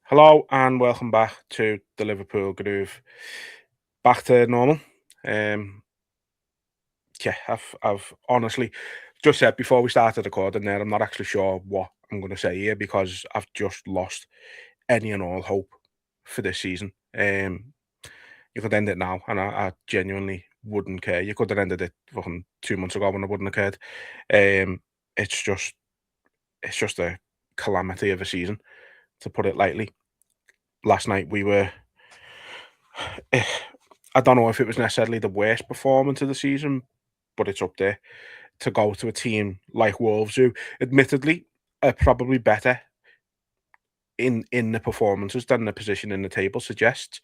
Hello and welcome back to the Liverpool Groove. Back to normal. Um, yeah, I've honestly just said before we started recording there, I'm not actually sure what I'm going to say here because I've just lost any and all hope for this season. You could end it now, and I genuinely wouldn't care. You could have ended it fucking 2 months ago, and I wouldn't have cared. It's just a calamity of a season, to put it lightly. Last night we were. I don't know if it was necessarily the worst performance of the season, but it's up there to go to a team like Wolves, who admittedly are probably better in the performances than the position in the table suggests.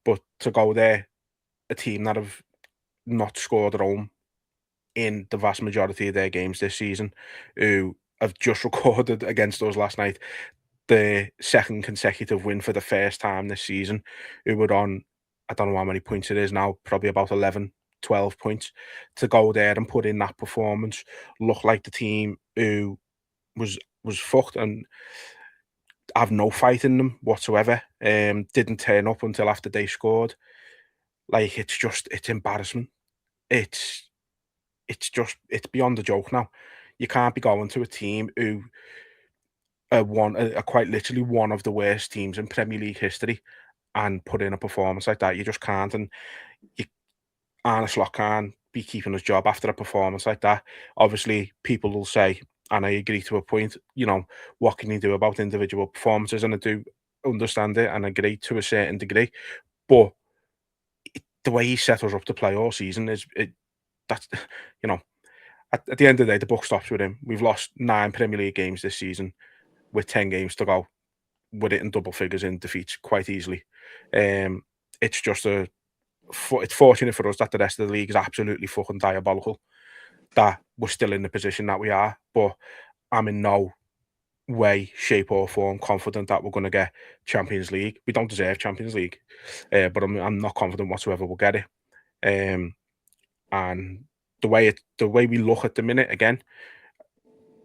But to go there, a team that have not scored at home in the vast majority of their games this season, who have just recorded against us last night the second consecutive win for the first time this season, who were on, I don't know how many points it is now, probably about 11, 12 points, to go there and put in that performance, look like the team who was fucked and have no fight in them whatsoever. Didn't turn up until after they scored. Like, it's embarrassment. It's it's beyond a joke now. You can't be going to a team who are quite literally one of the worst teams in Premier League history and put in a performance like that. You just can't. And you, Arne Slot can't be keeping his job after a performance like that. Obviously, people will say, and I agree to a point, what can you do about individual performances? And I do understand it and agree to a certain degree. But the way he set us up to play all season that's, you know, at the end of the day, the buck stops with him. We've lost 9 Premier League games this season with 10 games to go. We're hitting double figures in defeats quite easily. Um, it's just it's fortunate for us that the rest of the league is absolutely fucking diabolical. That we're still in the position that we are, but I'm in no way, shape, or form confident that we're going to get Champions League. We don't deserve Champions League, but I'm not confident whatsoever we'll get it. And the way we look at the minute again,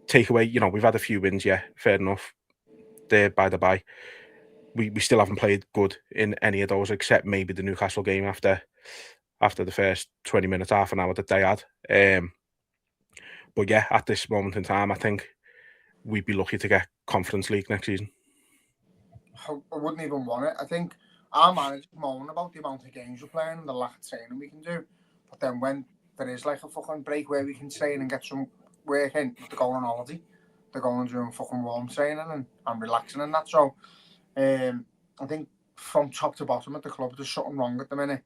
take away, we've had a few wins, yeah, fair enough. There by the by, we still haven't played good in any of those except maybe the Newcastle game after the first 20 minutes, half an hour that they had. But yeah, at this moment in time, I think we'd be lucky to get Conference League next season. I wouldn't even want it. I think our managers moan about the amount of games we're playing and the lack of training we can do. But then when there is like a fucking break where we can train and get some work in, they're going on holiday. They're going doing fucking warm training and relaxing and that. So I think from top to bottom at the club, there's something wrong at the minute.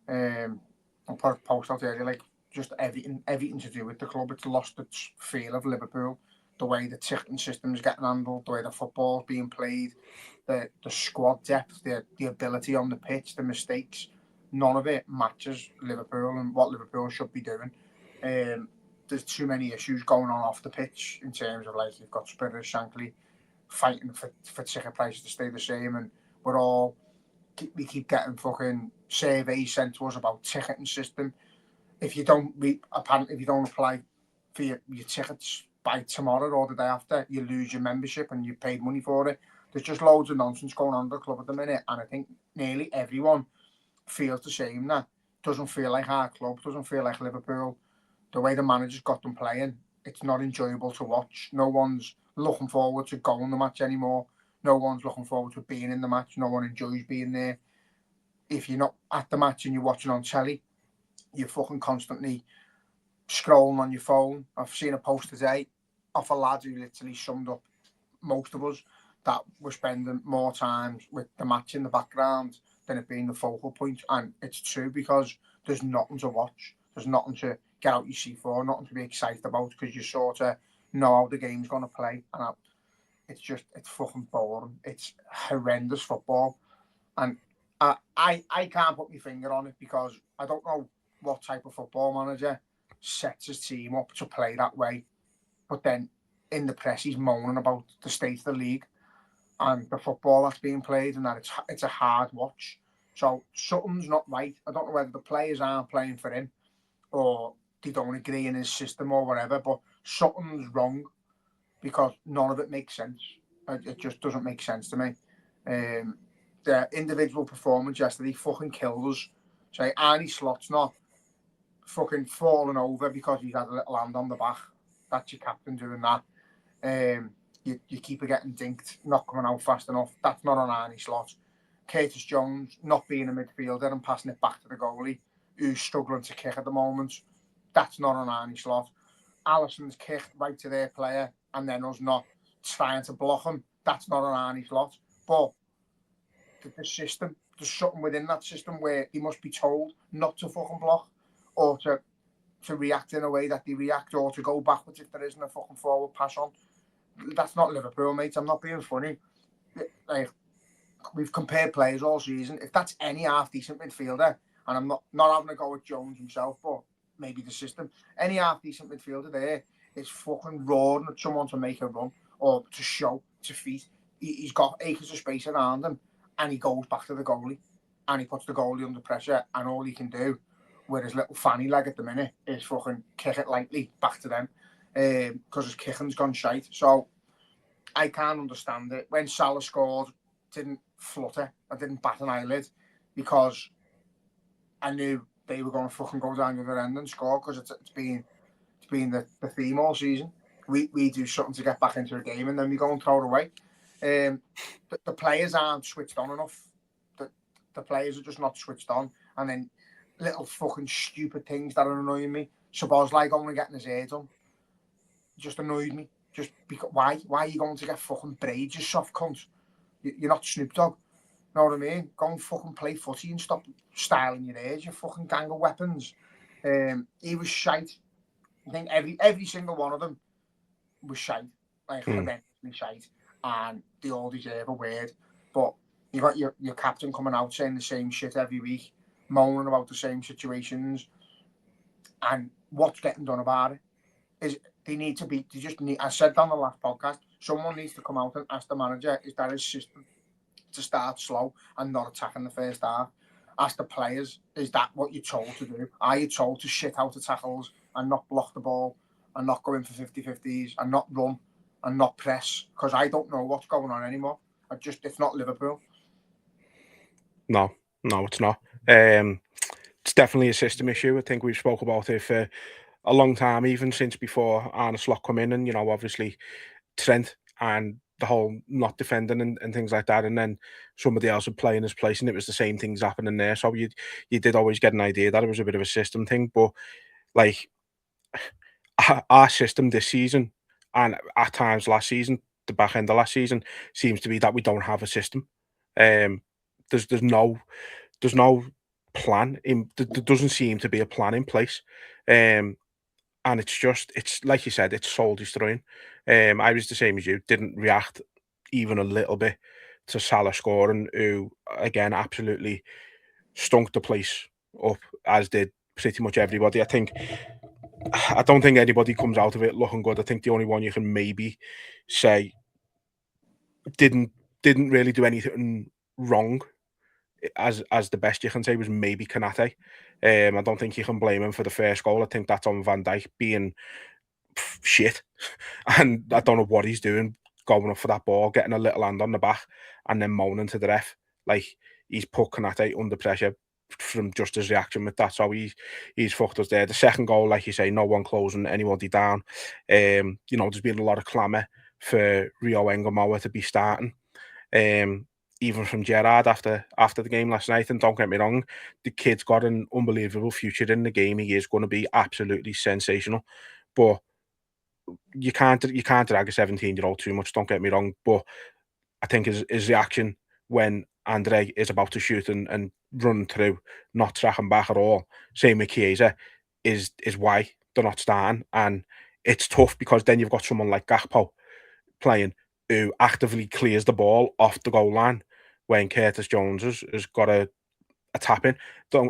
I'll put a post out there, like just everything to do with the club. It's lost its feel of Liverpool. The way the ticketing system is getting handled, the way the football is being played, the squad depth, the ability on the pitch, the mistakes, none of it matches Liverpool and what Liverpool should be doing. There's too many issues going on off the pitch in terms of, like, you've got Spirit Shankly fighting for ticket prices to stay the same, and we keep getting fucking surveys sent to us about ticketing system. If you don't apparently if you don't apply for your tickets by tomorrow or the day after, you lose your membership and you paid money for it. There's just loads of nonsense going on at the club at the minute, and I think nearly everyone feels the same. That doesn't feel like our club, doesn't feel like Liverpool. The way the manager's got them playing, it's not enjoyable to watch. No one's looking forward to going the match anymore. No one's looking forward to being in the match. No one enjoys being there. If you're not at the match and you're watching on telly, you're fucking constantly scrolling on your phone. I've seen a post today of a lad who literally summed up most of us, that we're spending more time with the match in the background than it being the focal point. And it's true, because there's nothing to watch. There's nothing to get out your seat for, nothing to be excited about, because you sort of know how the game's going to play. And it's fucking boring. It's horrendous football. And I can't put my finger on it, because I don't know what type of football manager sets his team up to play that way. But then in the press, he's moaning about the state of the league and the football that's being played, and that it's a hard watch. So something's not right. I don't know whether the players aren't playing for him, or they don't agree in his system, or whatever, but something's wrong, because none of it makes sense. It just doesn't make sense to me. The individual performance yesterday fucking killed us. So Arnie Slot's not fucking falling over because he's had a little hand on the back. That's your captain doing that. You keep getting dinked, not coming out fast enough. That's not on Arnie Slot. Curtis Jones not being a midfielder and passing it back to the goalie, who's struggling to kick at the moment. That's not on Arnie Slot. Allison's kicked right to their player and then us not trying to block him. That's not on Arnie Slot. But the system, there's something within that system where he must be told not to fucking block or to react in a way that they react or to go backwards if there isn't a fucking forward pass on. That's not Liverpool, mate. I'm not being funny. Like, we've compared players all season. If that's any half-decent midfielder, and I'm not having a go at Jones himself, but maybe the system, any half-decent midfielder there is fucking roaring at someone to make a run or to show, to feet. He's got acres of space around him, and he goes back to the goalie, and he puts the goalie under pressure, and all he can do with his little fanny leg at the minute is fucking kick it lightly back to them because his kicking's gone shite. So I can't understand it. When Salah scored, didn't flutter, I didn't bat an eyelid because I knew they were going to fucking go down the other end and score because it's been the theme all season. We do something to get back into a game and then we go and throw it away. The players aren't switched on enough. The players are just not switched on, and then little fucking stupid things that are annoying me. Shambolic only getting his hair done just annoyed me. Just because why are you going to get fucking braids, you soft cunt? You're not Snoop Dogg. Know what I mean? Go and fucking play footy and stop styling your hair, you fucking gang of weapons. He was shite. I think every single one of them was shite. Like horrendously shite. And they all deserve a word. But you got your captain coming out saying the same shit every week, moaning about the same situations. And what's getting done about it is they just need, I said on the last podcast, someone needs to come out and ask the manager, is that his system to start slow and not attacking the first half? Ask the players, is that what you're told to do? Are you told to shit out of tackles and not block the ball and not go in for 50-50s and not run and not press? Because I don't know what's going on anymore. It's not Liverpool. No, it's not. It's definitely a system issue. I think we've spoke about it for a long time, even since before Arne Slot come in, and obviously Trent and the whole not defending and things like that, and then somebody else would play in his place, and it was the same things happening there. So you did always get an idea that it was a bit of a system thing, but like our system this season and at times last season, the back end of last season, seems to be that we don't have a system. There's no plan in. There doesn't seem to be a plan in place. And it's like you said, it's soul destroying. I was the same as you, didn't react even a little bit to Salah scoring, who again absolutely stunk the place up, as did pretty much everybody. I don't think anybody comes out of it looking good. I think the only one you can maybe say didn't really do anything wrong, as the best you can say, was maybe Kanate. I don't think you can blame him for the first goal. I think that's on Van Dijk being shit, and I don't know what he's doing, going up for that ball, getting a little hand on the back, and then moaning to the ref. Like, he's put Kanate under pressure from just his reaction with that. So he's fucked us there. The second goal, like you say, no one closing anybody down. There's been a lot of clamour for Rio Engamoa to be starting. Even from Gerrard after the game last night. And don't get me wrong, the kid's got an unbelievable future in the game. He is going to be absolutely sensational. But you can't drag a 17-year-old too much, don't get me wrong. But I think his reaction when Andre is about to shoot and run through, not tracking back at all, same with Chiesa, is why they're not starting. And it's tough because then you've got someone like Gakpo playing who actively clears the ball off the goal line when Curtis Jones has got a tap in.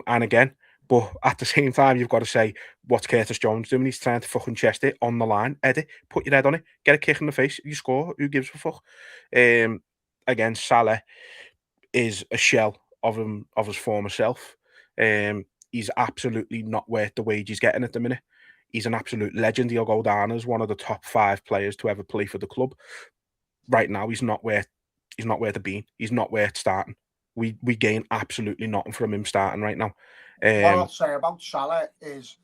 And again, but at the same time, you've got to say, what's Curtis Jones doing? He's trying to fucking chest it on the line. Eddie, put your head on it, get a kick in the face, you score. Who gives a fuck? Again, Salah is a shell of his former self. He's absolutely not worth the wage he's getting at the minute. He's an absolute legend. He'll go down as one of the top 5 players to ever play for the club. Right now, he's not worth he's not worth the bean. He's not worth starting. We gain absolutely nothing from him starting right now. What I'll say about Salah is,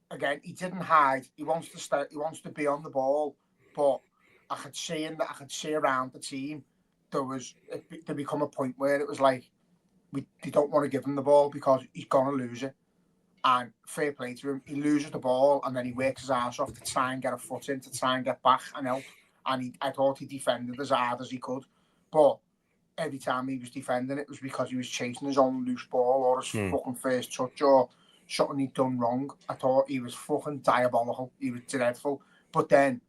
again, he didn't hide. He wants to start. He wants to be on the ball, but I could see around the team there become a point where it was like they don't want to give him the ball because he's gonna lose it. And fair play to him, he loses the ball and then he works his ass off to try and get a foot in, to try and get back and help. And I thought he defended as hard as he could, but every time he was defending, it was because he was chasing his own loose ball or his fucking first touch or something he'd done wrong. I thought he was fucking diabolical. He was dreadful. But then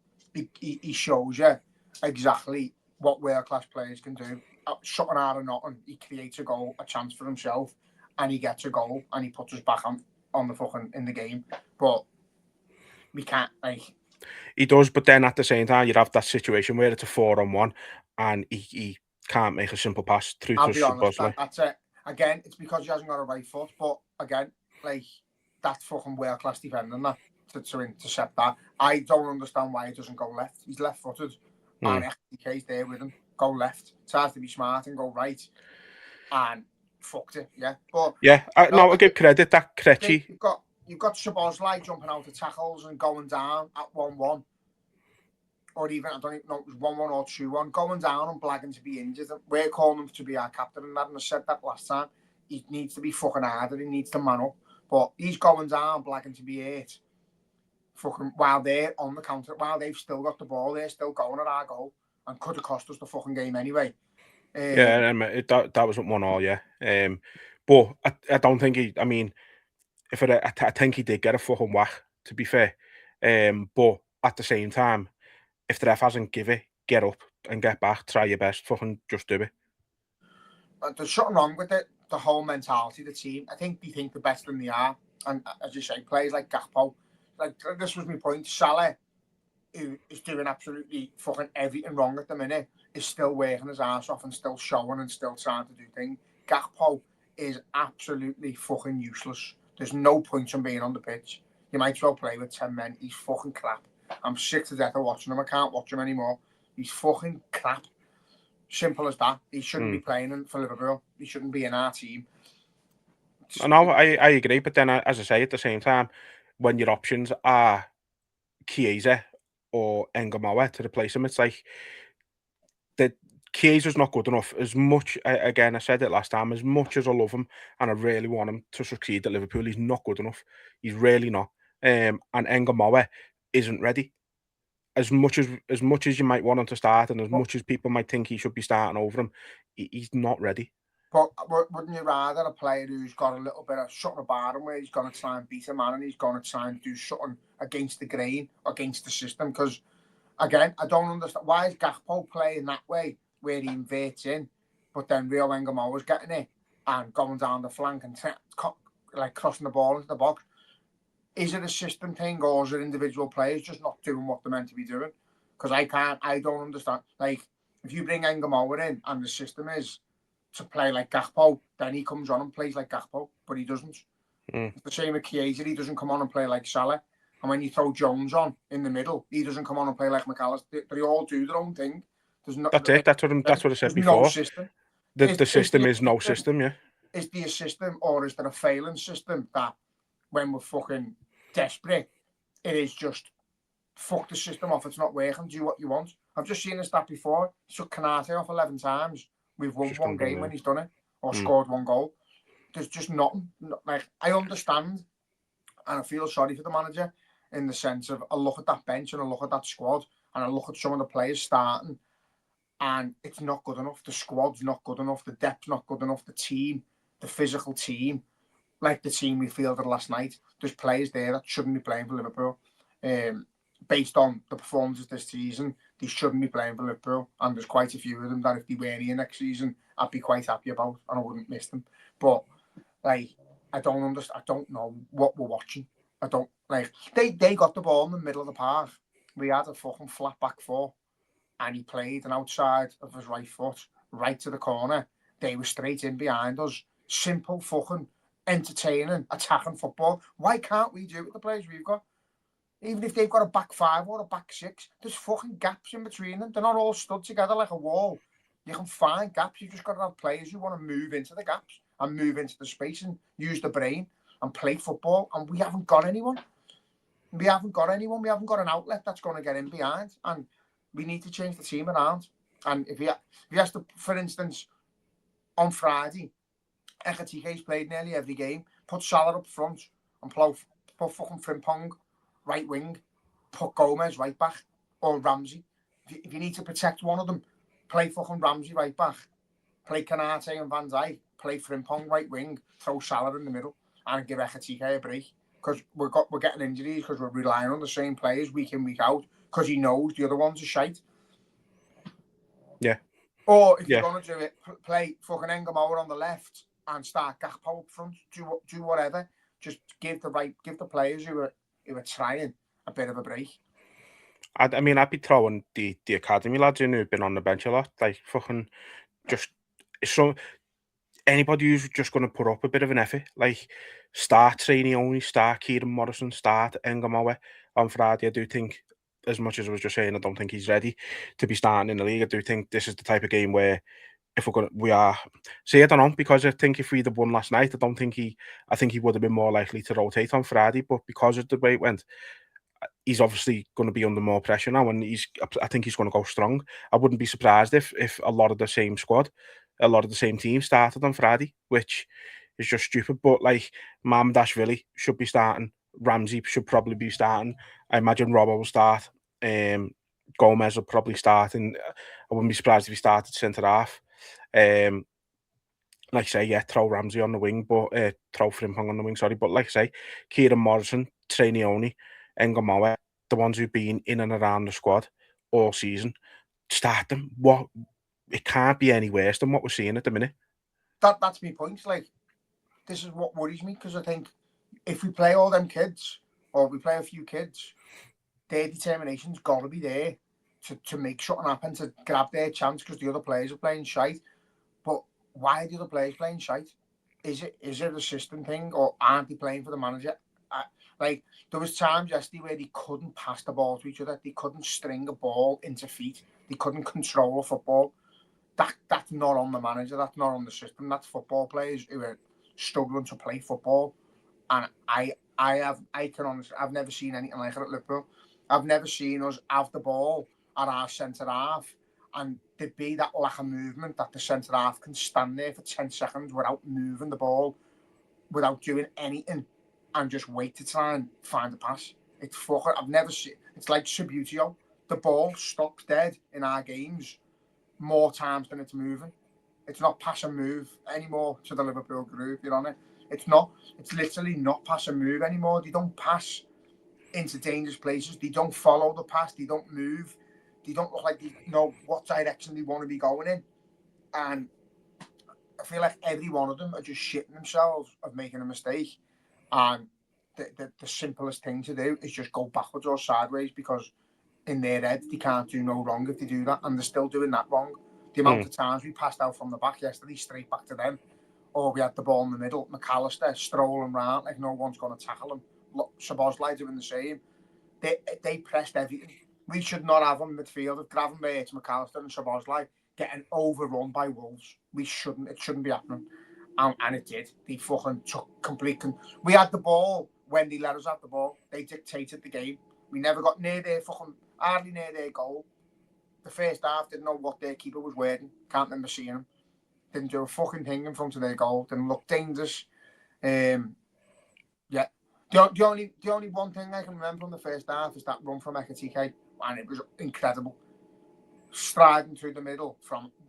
he shows you exactly what world-class players can do. Something out of nothing, he creates a goal, a chance for himself, and he gets a goal, and he puts us back on the fucking in the game. But we can't, like... He does, but then at the same time, you'd have that situation where it's a 4-on-1, and he can't make a simple pass through I'll to be honest, Shambolic. that's it. Again, it's because he hasn't got a right foot, but again, like, that's fucking world-class defending that, to intercept that. I don't understand why he doesn't go left. He's left-footed, and FDK's there with him. Go left. Tries to be smart and go right, and fucked it, yeah. But yeah, I give credit that Krejci. You've got Shambolic jumping out of tackles and going down at 1-1. Or even, I don't even know, it was 1-1 or 2-1, going down and blagging to be injured. We're calling him to be our captain and that, and I said that last time. He needs to be fucking harder, he needs to man up. But he's going down, blagging to be hurt. Fucking, while they're on the counter, while they've still got the ball, they're still going at our goal, and could have cost us the fucking game anyway. Yeah, that was 1-1, yeah. But I don't think he, I mean, I think he did get a fucking whack, to be fair. But at the same time, if the ref hasn't give it, get up and get back, try your best, fucking just do it. There's something wrong with it, the whole mentality of the team. I think they think the best than they are. And as you say, players like Gakpo, like, this was my point, Salah, who is doing absolutely fucking everything wrong at the minute, is still working his ass off and still showing and still trying to do things. Gakpo is absolutely fucking useless. There's no point in being on the pitch. You might as well play with 10 men. He's fucking crap. I'm sick to death of watching him. I can't watch him anymore. He's fucking crap. Simple as that. He shouldn't be playing for Liverpool. He shouldn't be in our team. No, I agree. But then, as I say, at the same time, when your options are Chiesa or Engamoa to replace him, it's like that Chiesa's not good enough. As much, again, I said it last time, as much as I love him and I really want him to succeed at Liverpool, he's not good enough. He's really not. And Engamoa isn't ready. As much as you might want him to start, and as much as people might think he should be starting over him, he's not ready. But wouldn't you rather a player who's got a little bit of something about him, where he's going to try and beat a man and he's going to try and do something against the grain, against the system? Because, again, I don't understand, why is Gakpo playing that way, where he inverts in, but then Rio Engamoa was getting it and going down the flank and like crossing the ball into the box? Is it a system thing, or is it individual players just not doing what they're meant to be doing? Because I don't understand. Like, if you bring Engamoa in and the system is to play like Gakpo, then he comes on and plays like Gakpo, but he doesn't. It's the same with Chiesa. He doesn't come on and play like Salah. And when you throw Jones on in the middle, he doesn't come on and play like McAllister. They all do their own thing. That's it. That's what I said before. No system. The system is no system, yeah. Is there a system, or is there a failing system that when we're fucking desperate, it is just fuck the system off, it's not working, do what you want? I've just seen this stat before. He took Canate off 11 times. We've won one game when he's done it, or scored one goal. There's just nothing. Like, I understand, and I feel sorry for the manager in the sense of, I look at that bench and I look at that squad and I look at some of the players starting, and it's not good enough. The squad's not good enough. The depth's not good enough. The team, the physical team, like the team we fielded last night, there's players there that shouldn't be playing for Liverpool. Based on the performances this season, they shouldn't be playing for Liverpool. And there's quite a few of them that if they weren't here next season, I'd be quite happy about and I wouldn't miss them. But, like, I don't understand. I don't know what we're watching. I don't, like, they got the ball in the middle of the park. We had a fucking flat back four, and he played an outside of his right foot right to the corner. They were straight in behind us. Simple fucking entertaining, attacking football. Why can't we do it with the players we've got? Even if they've got a back five or a back six, there's fucking gaps in between them. They're not all stood together like a wall. You can find gaps. You just got to have players who want to move into the gaps and move into the space and use the brain and play football. And we haven't got anyone. We haven't got anyone. We haven't got an outlet that's going to get in behind. And we need to change the team around. And if he has to, for instance, on Friday, Ekatiké's played nearly every game. Put Salah up front and put fucking Frimpong right wing. Put Gomez right back or Ramsey. If you need to protect one of them, play fucking Ramsey right back. Play Kanate and Van Dijk. Play Frimpong right wing. Throw Salah in the middle and give Ekatike a break. Because we're getting injuries because we're relying on the same players week in, week out. Because he knows the other ones are shite. Yeah. Or if you're going to do it, play fucking Engamour on the left and start Gakpo up front. Do whatever. Just give the players who are trying a bit of a break. I mean, I'd be throwing the academy lads in who've been on the bench a lot, like fucking just so anybody who's just going to put up a bit of an effort, like start training only, start Kieran Morrison, start Engamour on Friday. I do think, as much as I was just saying, I don't think he's ready to be starting in the league. I do think this is the type of game where if we are. See, I don't know, because I think if we'd have won last night, I think he would have been more likely to rotate on Friday, but because of the way it went, he's obviously going to be under more pressure now, and I think he's going to go strong. I wouldn't be surprised if a lot of the same squad, a lot of the same team started on Friday, which is just stupid. But like Mamdashvili should be starting, Ramsey should probably be starting. I imagine Robbo will start. Gomez will probably start, and I wouldn't be surprised if he started centre half. Like I say, yeah, throw Ramsey on the wing, but throw Frimpong on the wing, sorry. But like I say, Kieran Morrison, Trainioni, Engamour, the ones who've been in and around the squad all season, start them. It can't be any worse than what we're seeing at the minute. That's my point. Like, this is what worries me, because I think if we play all them kids, or we play a few kids, their determination's got to be there to make something happen, to grab their chance, because the other players are playing shite. But why are the other players playing shite? Is it a system thing, or aren't they playing for the manager? Like, there was times yesterday where they couldn't pass the ball to each other. They couldn't string a ball into feet. They couldn't control a football. That's not on the manager. That's not on the system. That's football players who are struggling to play football. And I can honestly, I've never seen anything like it at Liverpool. I've never seen us have the ball at our centre half and there be that lack of movement, that the centre half can stand there for 10 seconds without moving the ball, without doing anything, and just wait to try and find a pass. It's fucking, I've never seen, it's like Subutio. The ball stops dead in our games more times than it's moving. It's not pass and move anymore to the Liverpool group, you're on it. It's not. It's literally not pass and move anymore. They don't pass into dangerous places. They don't follow the pass. They don't move. They don't look like they know what direction they want to be going in. And I feel like every one of them are just shitting themselves of making a mistake. And the simplest thing to do is just go backwards or sideways, because in their head they can't do no wrong if they do that, and they're still doing that wrong. The amount of times we passed out from the back yesterday straight back to them, or we had the ball in the middle, McAllister strolling around like no one's going to tackle him. Shambolic doing the same. They pressed everything. We should not have them midfield of Gravenberch, McAllister and Shambolic getting overrun by Wolves. We shouldn't. It shouldn't be happening. And it did. They fucking took complete. We had the ball when they let us have the ball. They dictated the game. We never got near their fucking, hardly near their goal. The first half, didn't know what their keeper was wearing. Can't remember seeing him. Didn't do a fucking thing in front of their goal. Didn't look dangerous. Yeah. The only one thing I can remember from the first half is that run from Ekatike, and it was incredible. Striding through the middle,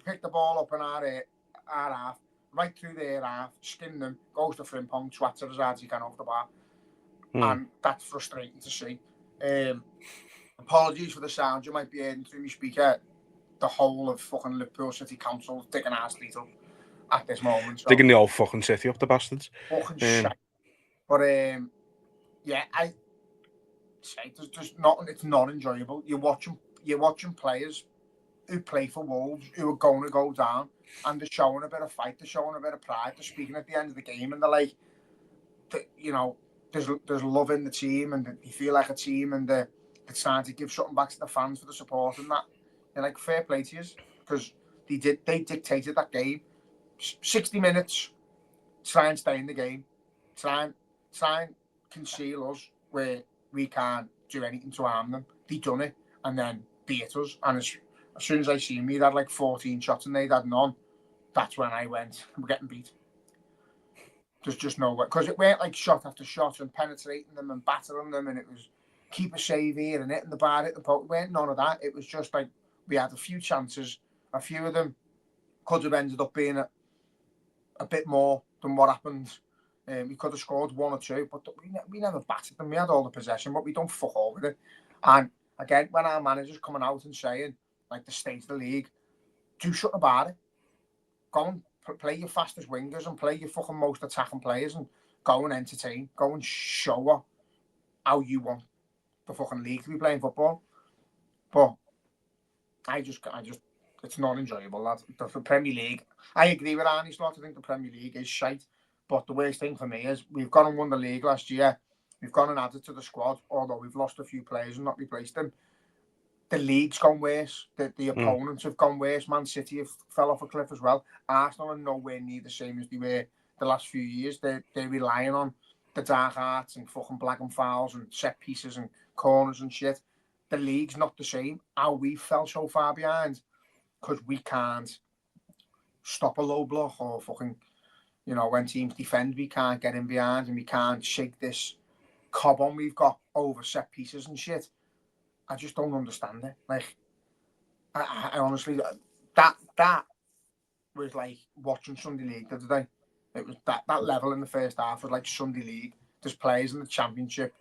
pick the ball up in our half, right through their half, skin them, goes to Frimpong, twats it as hard as he can off the bar. And that's frustrating to see. Apologies for the sound you might be hearing through my speaker. The whole of fucking Liverpool City Council digging our street up at this moment. So. Digging the old fucking city up, the bastards. Fucking shit. But yeah, I say there's just not. It's not enjoyable. You're watching players who play for Wolves who are going to go down, and they're showing a bit of fight. They're showing a bit of pride. They're speaking at the end of the game, and they're like, there's love in the team, and they feel like a team, and they're trying to give something back to the fans for the support and that. You're like, fair play to you, because They dictated that game. 60 minutes, try and stay in the game, try and conceal us where we can't do anything to harm them. They done it and then beat us. And as soon as I seen me, they had like 14 shots and they'd had none. That's when I went, we're getting beat. There's just no way. Because it weren't like shot after shot and penetrating them and battering them, and it was keep a save here and hitting the bar, hit the post. It weren't none of that. It was just like we had a few chances. A few of them could have ended up being a bit more than what happened. We could have scored one or two, but we never battered them. We had all the possession, but we don't fuck all with it. And again, when our manager's coming out and saying, like, the state of the league, do something about it. Go and play your fastest wingers and play your fucking most attacking players and go and entertain. Go and show her how you want the fucking league to be playing football. But I just, it's not enjoyable, lad. The Premier League, I agree with Arnie Slot. I think the Premier League is shite. But the worst thing for me is we've gone and won the league last year. We've gone and added to the squad, although we've lost a few players and not replaced them. The league's gone worse. The opponents have gone worse. Man City have fell off a cliff as well. Arsenal are nowhere near the same as they were the last few years. They're relying on the dark arts and fucking black and fouls and set pieces and corners and shit. The league's not the same. How we fell so far behind because we can't stop a low block or fucking, you know, when teams defend, we can't get in behind and we can't shake this cob on we've got over set pieces and shit. I just don't understand it. Like, I honestly, that was like watching Sunday League the other day. It was that level in the first half was like Sunday League. There's players in the Championship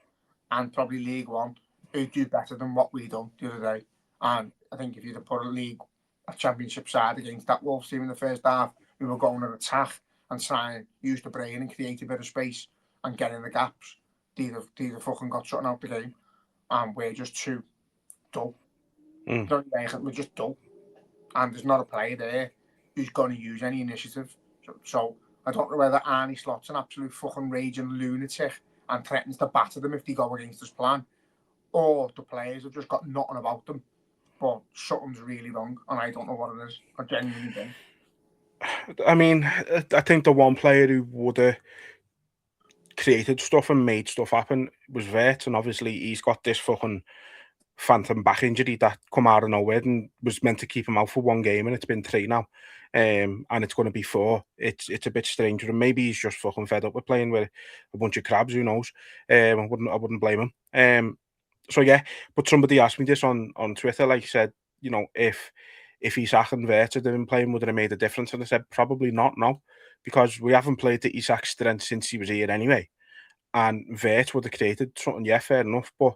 and probably League One who do better than what we done the other day. And I think if you'd have put a Championship side against that Wolves team in the first half, we were going to attack and try and use the brain and create a bit of space and get in the gaps. They'd have fucking got something out the game. And we're just too dull. We're just dull. And there's not a player there who's going to use any initiative. So I don't know whether Arnie Slot's an absolute fucking raging lunatic and threatens to batter them if they go against his plan, or the players have just got nothing about them. But something's really wrong, and I don't know what it is. I genuinely don't. I mean, I think the one player who would have created stuff and made stuff happen was Vert, and obviously he's got this fucking phantom back injury that come out of nowhere and was meant to keep him out for one game, and it's been 3 now, and it's going to be 4. It's a bit strange, and maybe he's just fucking fed up with playing with a bunch of crabs. Who knows? I wouldn't blame him. So yeah, but somebody asked me this on Twitter, like, said, you know, if Isak and Vert had been playing, would it have made a difference? And I said probably not, no, because we haven't played to Isak's strength since he was here anyway, and Vert would have created something. Yeah, fair enough, but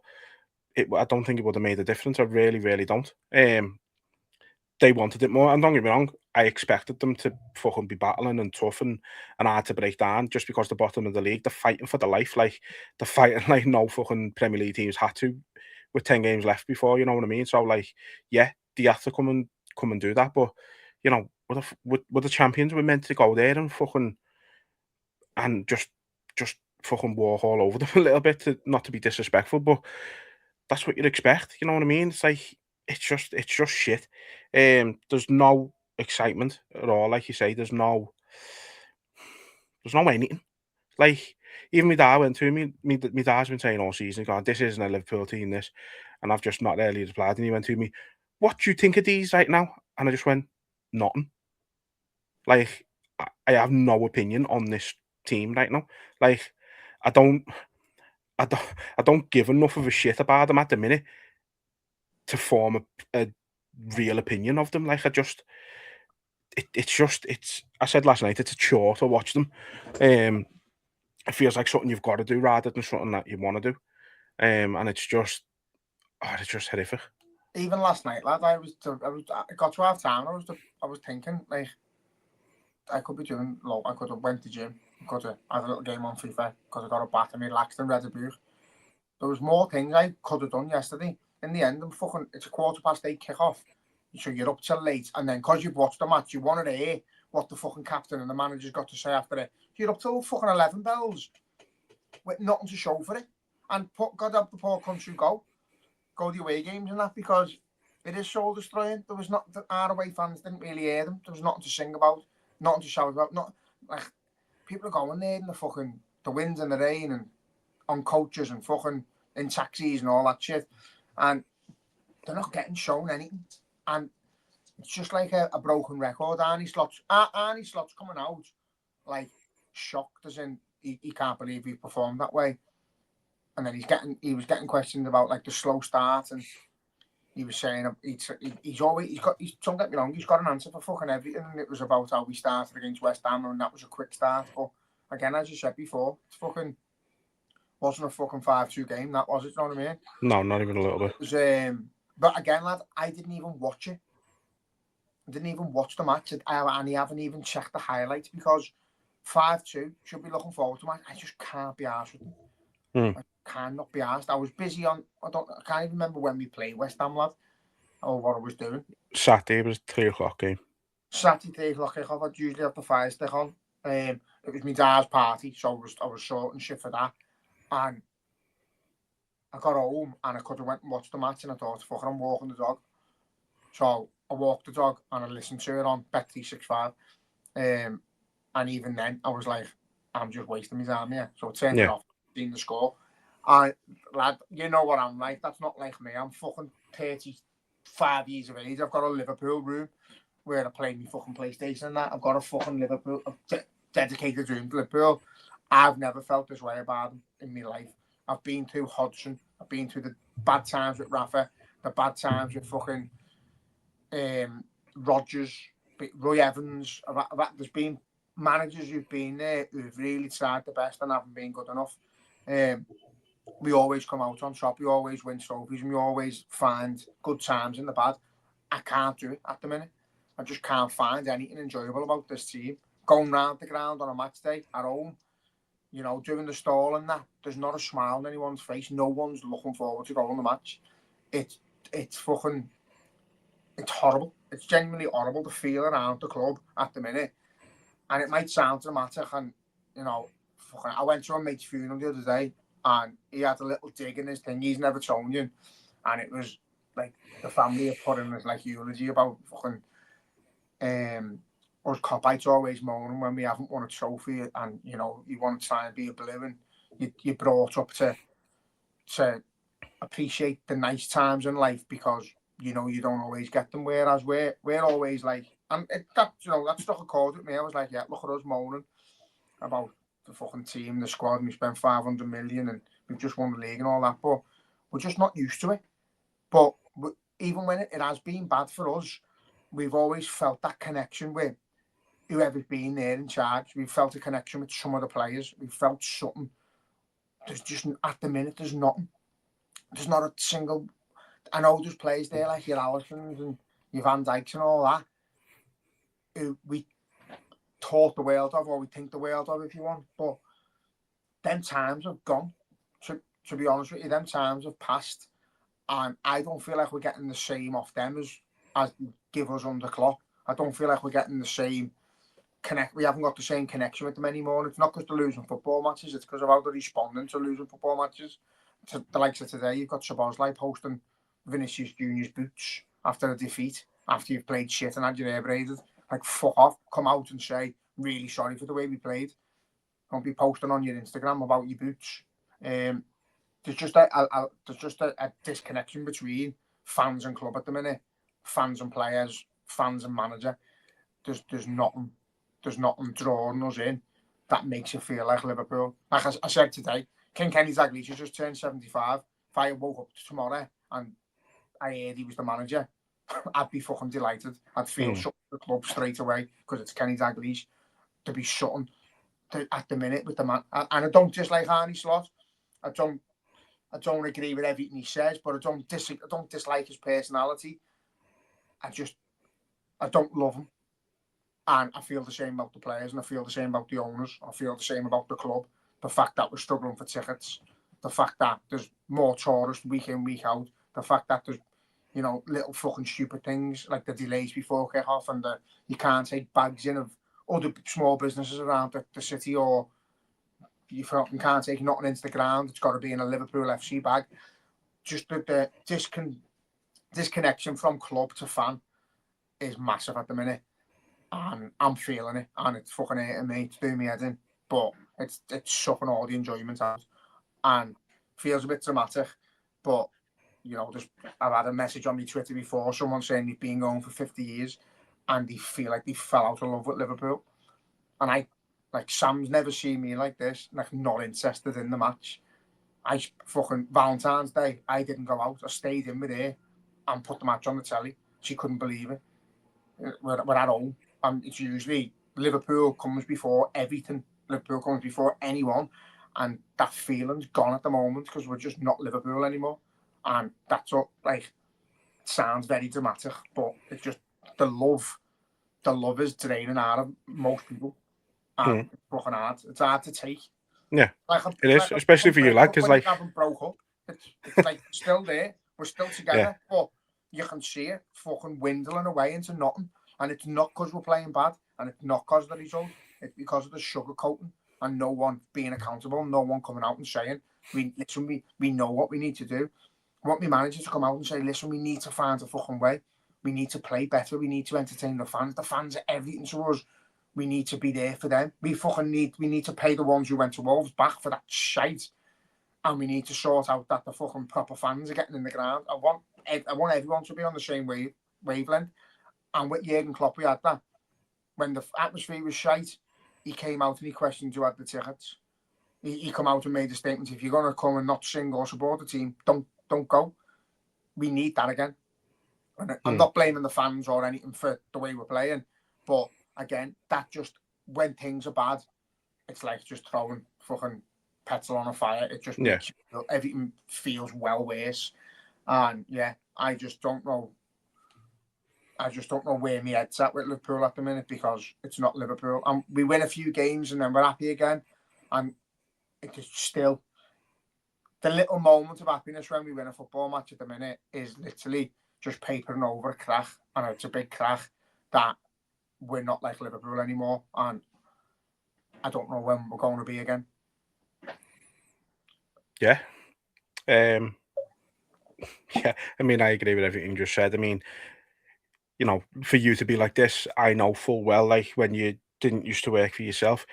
I don't think it would have made a difference. I really, really don't. They wanted it more, and don't get me wrong, I expected them to fucking be battling and tough and hard to break down just because the bottom of the league, they're fighting for their life. Like, they're fighting like no fucking Premier League teams had to with 10 games left before, you know what I mean? So, like, yeah, they have to come and do that. But, you know, with the champions, we're meant to go there and fucking and just fucking walk all over them a little bit, to not to be disrespectful, but that's what you'd expect. You know what I mean? It's like it's just shit. There's no excitement at all. Like you say, there's no anything. Like, even my dad went to me. My dad's been saying all season, going, "This isn't a Liverpool team, this," and I've just not really replied. And he went to me, "What do you think of these right now?" And I just went, "Nothing." Like, I have no opinion on this team right now. Like, I don't. I don't give enough of a shit about them at the minute to form a real opinion of them. Like, it's I said last night, it's a chore to watch them. It feels like something you've got to do rather than something that you want to do. And it's just horrific. Even last night, lad, I got to half time. I was thinking, like, I could be doing low. I could have went to gym. I could have had a little game on FIFA because I got a bat and relaxed and read a book. There was more things I could have done yesterday. In the end, it's a 8:15 kick-off. So you're up till late, and then because you've watched the match, you wanted to hear what the fucking captain and the manager's got to say after it. You're up till fucking 11 bells with nothing to show for it. And God help the poor country go the away games and that, because It is soul destroying. There was not, the ROA fans didn't really hear them. There was nothing to sing about, nothing to shout about. Not like people are going there in the wind and the rain and on coaches and fucking in taxis and all that shit, and they're not getting shown anything. And it's just like a broken record. Arnie Slot's coming out like shocked, as in he can't believe he performed that way. And then he was getting questioned about like the slow start, and he was saying don't get me wrong, he's got an answer for fucking everything. And it was about how we started against West Ham, and that was a quick start. But again, as you said before, it's fucking wasn't a fucking 5-2 game. That was it. You know what I mean? No, not even a little bit. It was, but again, lad, I didn't even watch it. I didn't even watch the match, and I haven't even checked the highlights because 5-2 should be looking forward to. I just can't be arsed with them. I cannot be arsed. I was busy on. I can't even remember when we played West Ham, lad, or what I was doing. Saturday was 3:00 game. Saturday 3:00 I'd usually have the fire stick on. It was my dad's party, so I was sorting shit for that, and I got home and I could have went and watched the match, and I thought, fuck it, I'm walking the dog. So I walked the dog and I listened to it on Bet365. And even then, I was like, I'm just wasting my time here. So I turned it off, seen the score. And lad, you know what I'm like. That's not like me. I'm fucking 35 years of age. I've got a Liverpool room where I play my fucking PlayStation and that. I've got a fucking Liverpool, dedicated room to Liverpool. I've never felt this way about them in my life. I've been through Hodgson. I've been through the bad times with Rafa, the bad times with fucking Rodgers, Roy Evans. There's been managers who've been there who've really tried the best and haven't been good enough. We always come out on top. We always win trophies, and we always find good times in the bad. I can't do it at the minute. I just can't find anything enjoyable about this team. Going round the ground on a match day at home, you know, doing the stall and that, there's not a smile on anyone's face. No one's looking forward to going on the match. It's fucking, it's horrible. It's genuinely horrible to feel around the club at the minute. And it might sound dramatic, and you know, fucking, I went to a mate's funeral the other day, and he had a little dig in his thing. He's never told you, and it was like the family had put in this like eulogy about fucking us Copites always moaning when we haven't won a trophy, and you know you want to try and be a blue, and you're brought up to appreciate the nice times in life because you know you don't always get them. Whereas we're always like, and that struck a chord with me. I was like, yeah, look at us moaning about the fucking team, the squad, and we spent 500 million and we've just won the league and all that, but we're just not used to it. But even when it has been bad for us, we've always felt that connection with whoever's been there in charge. We've felt a connection with some of the players. We've felt something. There's just, at the minute, there's nothing. There's not a single. I know there's players there like your Allisons and your Van Dijks and all that, who we thought the world of, or we think the world of, if you want. But them times have gone. To be honest with you, them times have passed, and I don't feel like we're getting the same off them as give us under Klopp. I don't feel like we're getting the same we haven't got the same connection with them anymore. It's not because they're losing football matches, it's because of how they're responding to losing football matches. To the likes of today, you've got Shambolic posting Vinicius Junior's boots after a defeat, after you've played shit and had your hair braided. Like, fuck off, come out and say, really sorry for the way we played. Don't be posting on your Instagram about your boots. There's just a disconnection between fans and club at the minute, fans and players, fans and manager. There's nothing drawing us in that makes you feel like Liverpool. Like I said today, King Kenny Dalglish just turned 75. If I woke up tomorrow and I heard he was the manager, I'd be fucking delighted. I'd feel something for the club straight away because it's Kenny Dalglish. To be something at the minute with the man, and I don't dislike Arnie Slot. I don't agree with everything he says, but I don't dislike his personality. I don't love him. And I feel the same about the players, and I feel the same about the owners. I feel the same about the club. The fact that we're struggling for tickets, the fact that there's more tourists week in, week out, the fact that there's, you know, little fucking stupid things like the delays before kick-off, and you can't take bags in of other small businesses around the city, or you fucking can't take nothing into the ground. It's got to be in a Liverpool FC bag. Just the disconnection from club to fan is massive at the minute, and I'm feeling it, and it's fucking hurting me, it's doing me head in, but it's sucking all the enjoyment out, and feels a bit dramatic, but just I've had a message on my Twitter before, someone saying they've been going for 50 years, and they feel like they fell out of love with Liverpool, and Sam's never seen me like this, like not interested in the match. I fucking Valentine's Day, I didn't go out. I stayed in with her and put the match on the telly. She couldn't believe it. We're at home, and it's usually Liverpool comes before everything. Liverpool comes before anyone, and that feeling's gone at the moment because we're just not Liverpool anymore. And that's what it sounds very dramatic, but it's just the love is draining out of most people, and it's fucking hard. It's hard to take. Yeah, it is, especially for you, lad, because when you haven't broke up, it's like still there. We're still together, but you can see it fucking dwindling away into nothing. And it's not because we're playing bad, and it's not because of the result. It's because of the sugarcoating and no one being accountable, no one coming out and saying, we know what we need to do. I want my manager to come out and say, listen, we need to find a fucking way. We need to play better. We need to entertain the fans. The fans are everything to us. We need to be there for them. We need to pay the ones who went to Wolves back for that shite. And we need to sort out that the fucking proper fans are getting in the ground. I want everyone to be on the same wavelength. And with Jurgen Klopp, we had that. When the atmosphere was shite, he came out and he questioned who had the tickets. He come out and made a statement, if you're going to come and not sing or support the team, don't go. We need that again. And I'm not blaming the fans or anything for the way we're playing, but again, that just, when things are bad, it's like just throwing fucking petrol on a fire. It just makes everything feels well worse. And I just don't know where my head's at with Liverpool at the minute, because it's not Liverpool. And we win a few games and then we're happy again. And it's still the little moment of happiness when we win a football match at the minute is literally just papering over a crack. And it's a big crack that we're not like Liverpool anymore. And I don't know when we're going to be again. Yeah. I mean, I agree with everything you just said. I mean, for you to be like this, I know full well, like when you didn't used to work for yourself,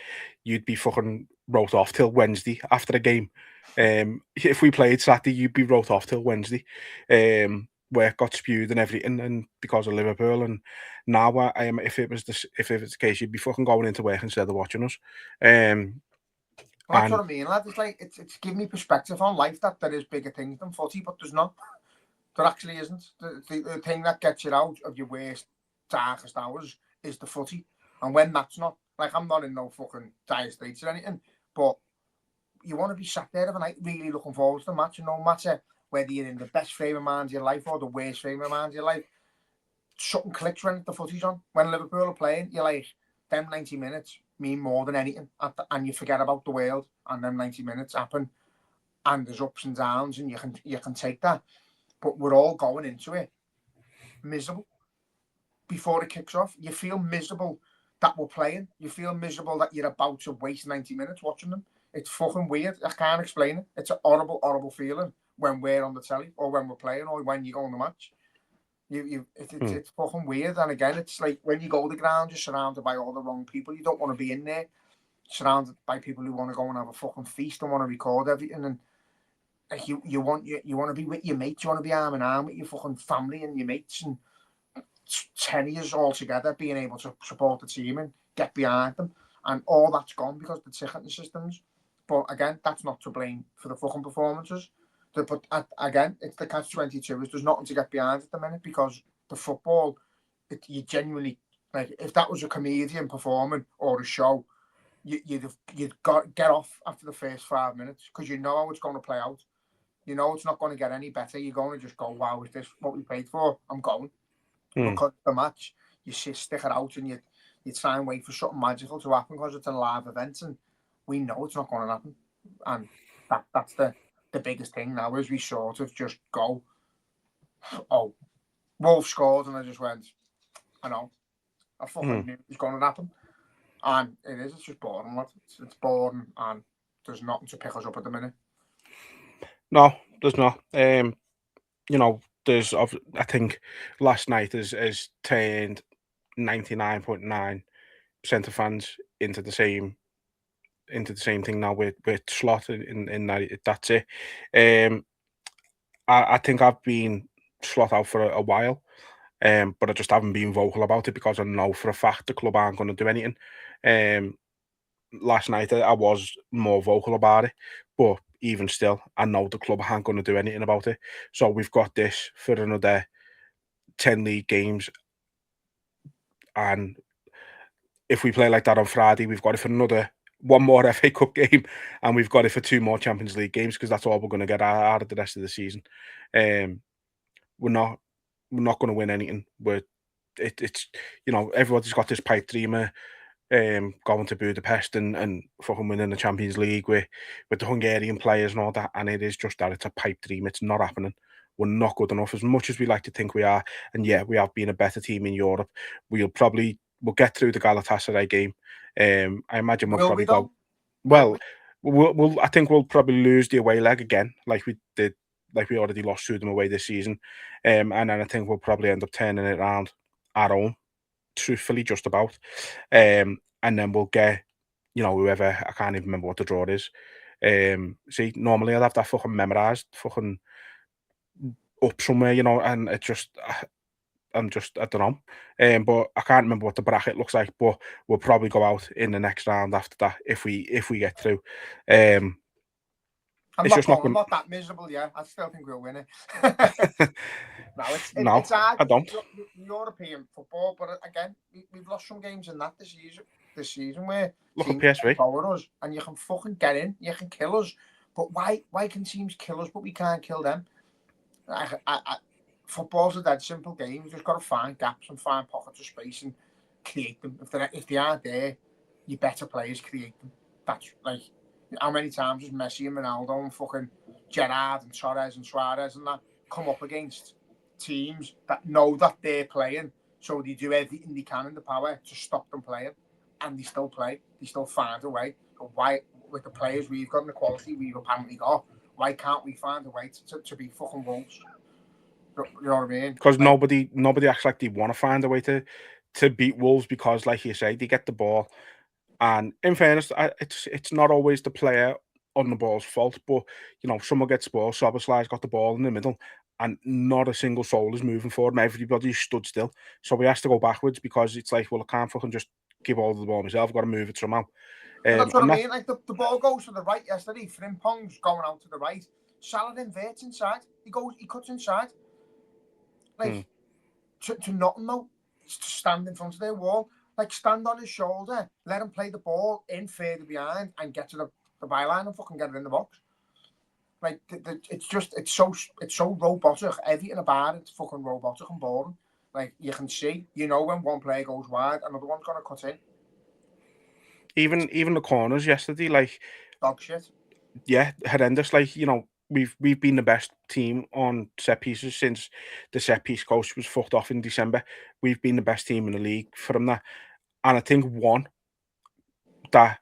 you'd be fucking wrote off till Wednesday after a game. If we played Saturday, you'd be wrote off till Wednesday. Work got spewed and everything, and because of Liverpool. And now I am. If it was the case, you'd be fucking going into work instead of watching us. Well, that's what I mean, lad. It's like it's giving me perspective on life that there is bigger things than footy, but there's not. There actually isn't. The thing that gets you out of your worst, darkest hours is the footy. And when that's not, like, I'm not in no fucking dire straits or anything, but you want to be sat there every night really looking forward to the match, and no matter whether you're in the best frame of mind of your life or the worst frame of mind of your life, something clicks when the footy's on. When Liverpool are playing, you're like, them 90 minutes mean more than anything, and you forget about the world, and them 90 minutes happen, and there's ups and downs, and you can take that. But we're all going into it miserable before it kicks off. You feel miserable that we're playing. You feel miserable that you're about to waste 90 minutes watching them. It's fucking weird. I can't explain it. It's a horrible, horrible feeling when we're on the telly or when we're playing or when you go on the match. It's fucking weird. And again, it's like when you go to the ground, you're surrounded by all the wrong people. You don't want to be in there. Surrounded by people who want to go and have a fucking feast and want to record everything. And you want to be with your mates. You want to be arm in arm with your fucking family and your mates and 10 years all together, being able to support the team and get behind them. And all that's gone because of the ticketing systems. But again, that's not to blame for the fucking performances. But again, it's the catch-22. There's nothing to get behind at the minute because the football, you genuinely, like, if that was a comedian performing or a show, you'd get off after the first 5 minutes because you know how it's going to play out. You know it's not going to get any better. You're going to just go, wow, is this what we paid for? I'm going. Because the match, you stick it out and you try and wait for something magical to happen because it's a live event and we know it's not going to happen. And that's the biggest thing now is we sort of just go, oh, Wolves scored, and I just went, I know, I fucking knew it was going to happen. And it's just boring, lad. It's boring and there's nothing to pick us up at the minute. No, there's not. I think last night has turned 99.9% of fans into the same thing now with Slot in that that's it. I think I've been Slot out for a while, but I just haven't been vocal about it because I know for a fact the club aren't going to do anything. Um, Last night I was more vocal about it, but even still, I know the club aren't going to do anything about it. So we've got this for another 10 league games, and if we play like that on Friday, we've got it for another one more FA Cup game, and we've got it for two more Champions League games because that's all we're going to get out of the rest of the season. Um, we're not going to win anything. It's everybody's got this pipe dream of going to Budapest and fucking winning the Champions League with the Hungarian players and all that, and it is just that it's a pipe dream. It's not happening. We're not good enough as much as we like to think we are, and yeah, we have been a better team in Europe. We'll get through the Galatasaray game. I imagine we'll Will we probably though? go. Will Well, we? I think we'll probably lose the away leg again, like we did, like we already lost to them away this season. And then I think we'll probably end up turning it around at home, truthfully, just about. And then we'll get, whoever, I can't even remember what the draw is. See, normally I'd have that fucking memorized, fucking up somewhere, and it just, I don't know. But I can't remember what the bracket looks like, but we'll probably go out in the next round after that if we get through. It's just not I'm going. not that miserable. Yeah, I still think we'll win it. No, No, it's hard. I don't. European football, but again, we've lost some games in that this season where Look at teams PSV. power us and you can fucking get in, you can kill us. But why can teams kill us but we can't kill them? Football's a dead simple game. You just got to find gaps and find pockets of space and create them. If they aren't there, your better players create them. That's like how many times has Messi and Ronaldo and fucking Gerrard and Torres and Suarez and that come up against teams that know that they're playing, so they do everything they can in the power to stop them playing, and they still play. They still find a way. So why, with the players we've got and the quality we've apparently got, why can't we find a way to be fucking Wolves? You know what I mean? Because Like, nobody acts like they want to find a way to beat Wolves because, like you say, they get the ball. And in fairness, it's not always the player on the ball's fault, but someone gets the ball. Soboslai's got the ball in the middle, and not a single soul is moving forward, and everybody's stood still. So we have to go backwards because it's like, well, I can't fucking just give all the ball myself. I've got to move it somehow. but that's what I And that mean. Like the ball goes to the right yesterday. Frimpong's going out to the right. Salah inverts inside. He cuts inside. Like to nothing though. To stand in front of their wall. Like stand on his shoulder, let him play the ball in further behind and get to the byline and fucking get it in the box. Like it's so robotic. Everything about it's fucking robotic and boring. Like you can see, when one player goes wide, another one's gonna cut in. even the corners yesterday, like, Dog shit. yeah, horrendous. Like, we've been the best team on set pieces since the set piece coach was fucked off in December. We've been the best team in the league from that. And I think that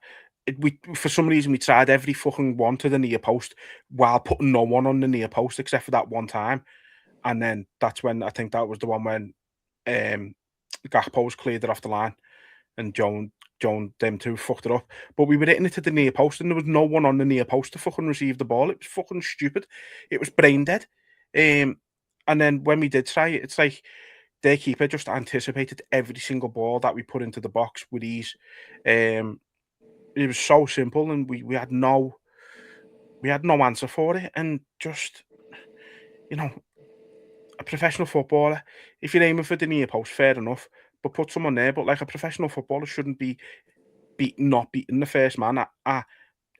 we for some reason we tried every fucking one to the near post while putting no one on the near post except for that one time. And then that's when I think that was the one when Gakpo's cleared it off the line and them two fucked it up. But we were hitting it to the near post and there was no one on the near post to fucking receive the ball. It was fucking stupid. It was brain dead. And then when we did try it, it's like their keeper just anticipated every single ball that we put into the box with ease. It was so simple, and we had no answer for it. And just a professional footballer, if you're aiming for the near post, fair enough, but put someone there. But like a professional footballer shouldn't be not beating the first man at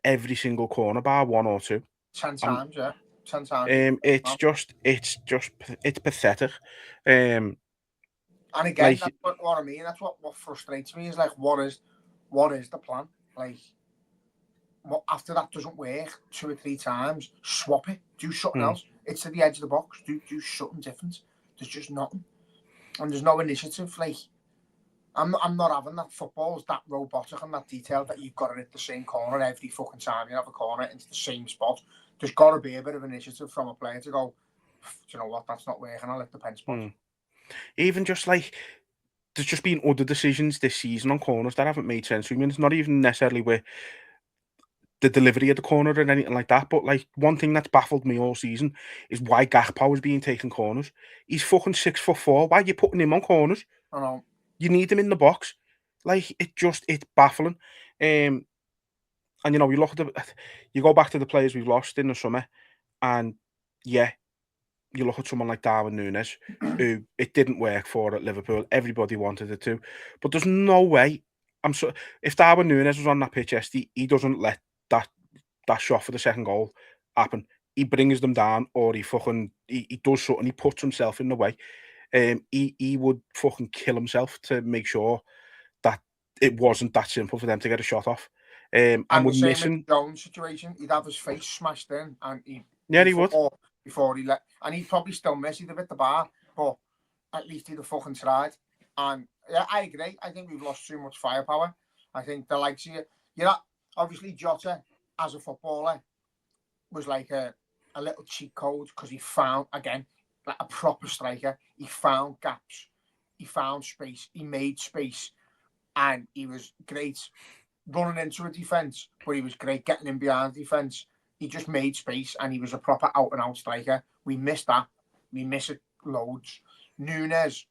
every single corner bar one or two. 10 Um, times, yeah. 10 times. it's pathetic. And again, Like, that's what I mean. That's what frustrates me is like, what is the plan? Like, after that doesn't work 2 or 3 times, swap it, do something else. It's to the edge of the box, do something different. There's just nothing, and there's no initiative. Like, I'm not having that. Football's that robotic and that detailed that you've got to hit the same corner every fucking time you have a corner into the same spot. There's got to be a bit of initiative from a player to go, you know what, that's not working, I'll lick the pen spot. Even just like, there's just been other decisions this season on corners that haven't made sense. I mean, it's not even necessarily with the delivery of the corner or anything like that, but like one thing that's baffled me all season is why Gakpo is being taken corners. He's fucking 6'4". Why are you putting him on corners? I know. You need him in the box. Like it's baffling. And you know, you go back to the players we've lost in the summer, and yeah, you look at someone like Darwin Núñez, who it didn't work for at Liverpool. Everybody wanted it to, but there's no way. If Darwin Núñez was on that pitch yesterday, he doesn't let that shot for the second goal happen. He brings them down, or he does something. He puts himself in the way. He would fucking kill himself to make sure that it wasn't that simple for them to get a shot off. And And we're the same with missing. the Jones situation, he'd have his face smashed in, and he would. Before he let, and he'd probably still miss. He'd have hit the bar, but at least he'd have fucking tried. And yeah, I agree. I think we've lost too much firepower. I think the likes of obviously Jota as a footballer was like a little cheat code because he found, again, like a proper striker. He found gaps, he found space, he made space, and he was great running into a defence, but he was great getting in behind the defence. He just made space, and he was a proper out-and-out striker. We missed that. We miss it loads. Núñez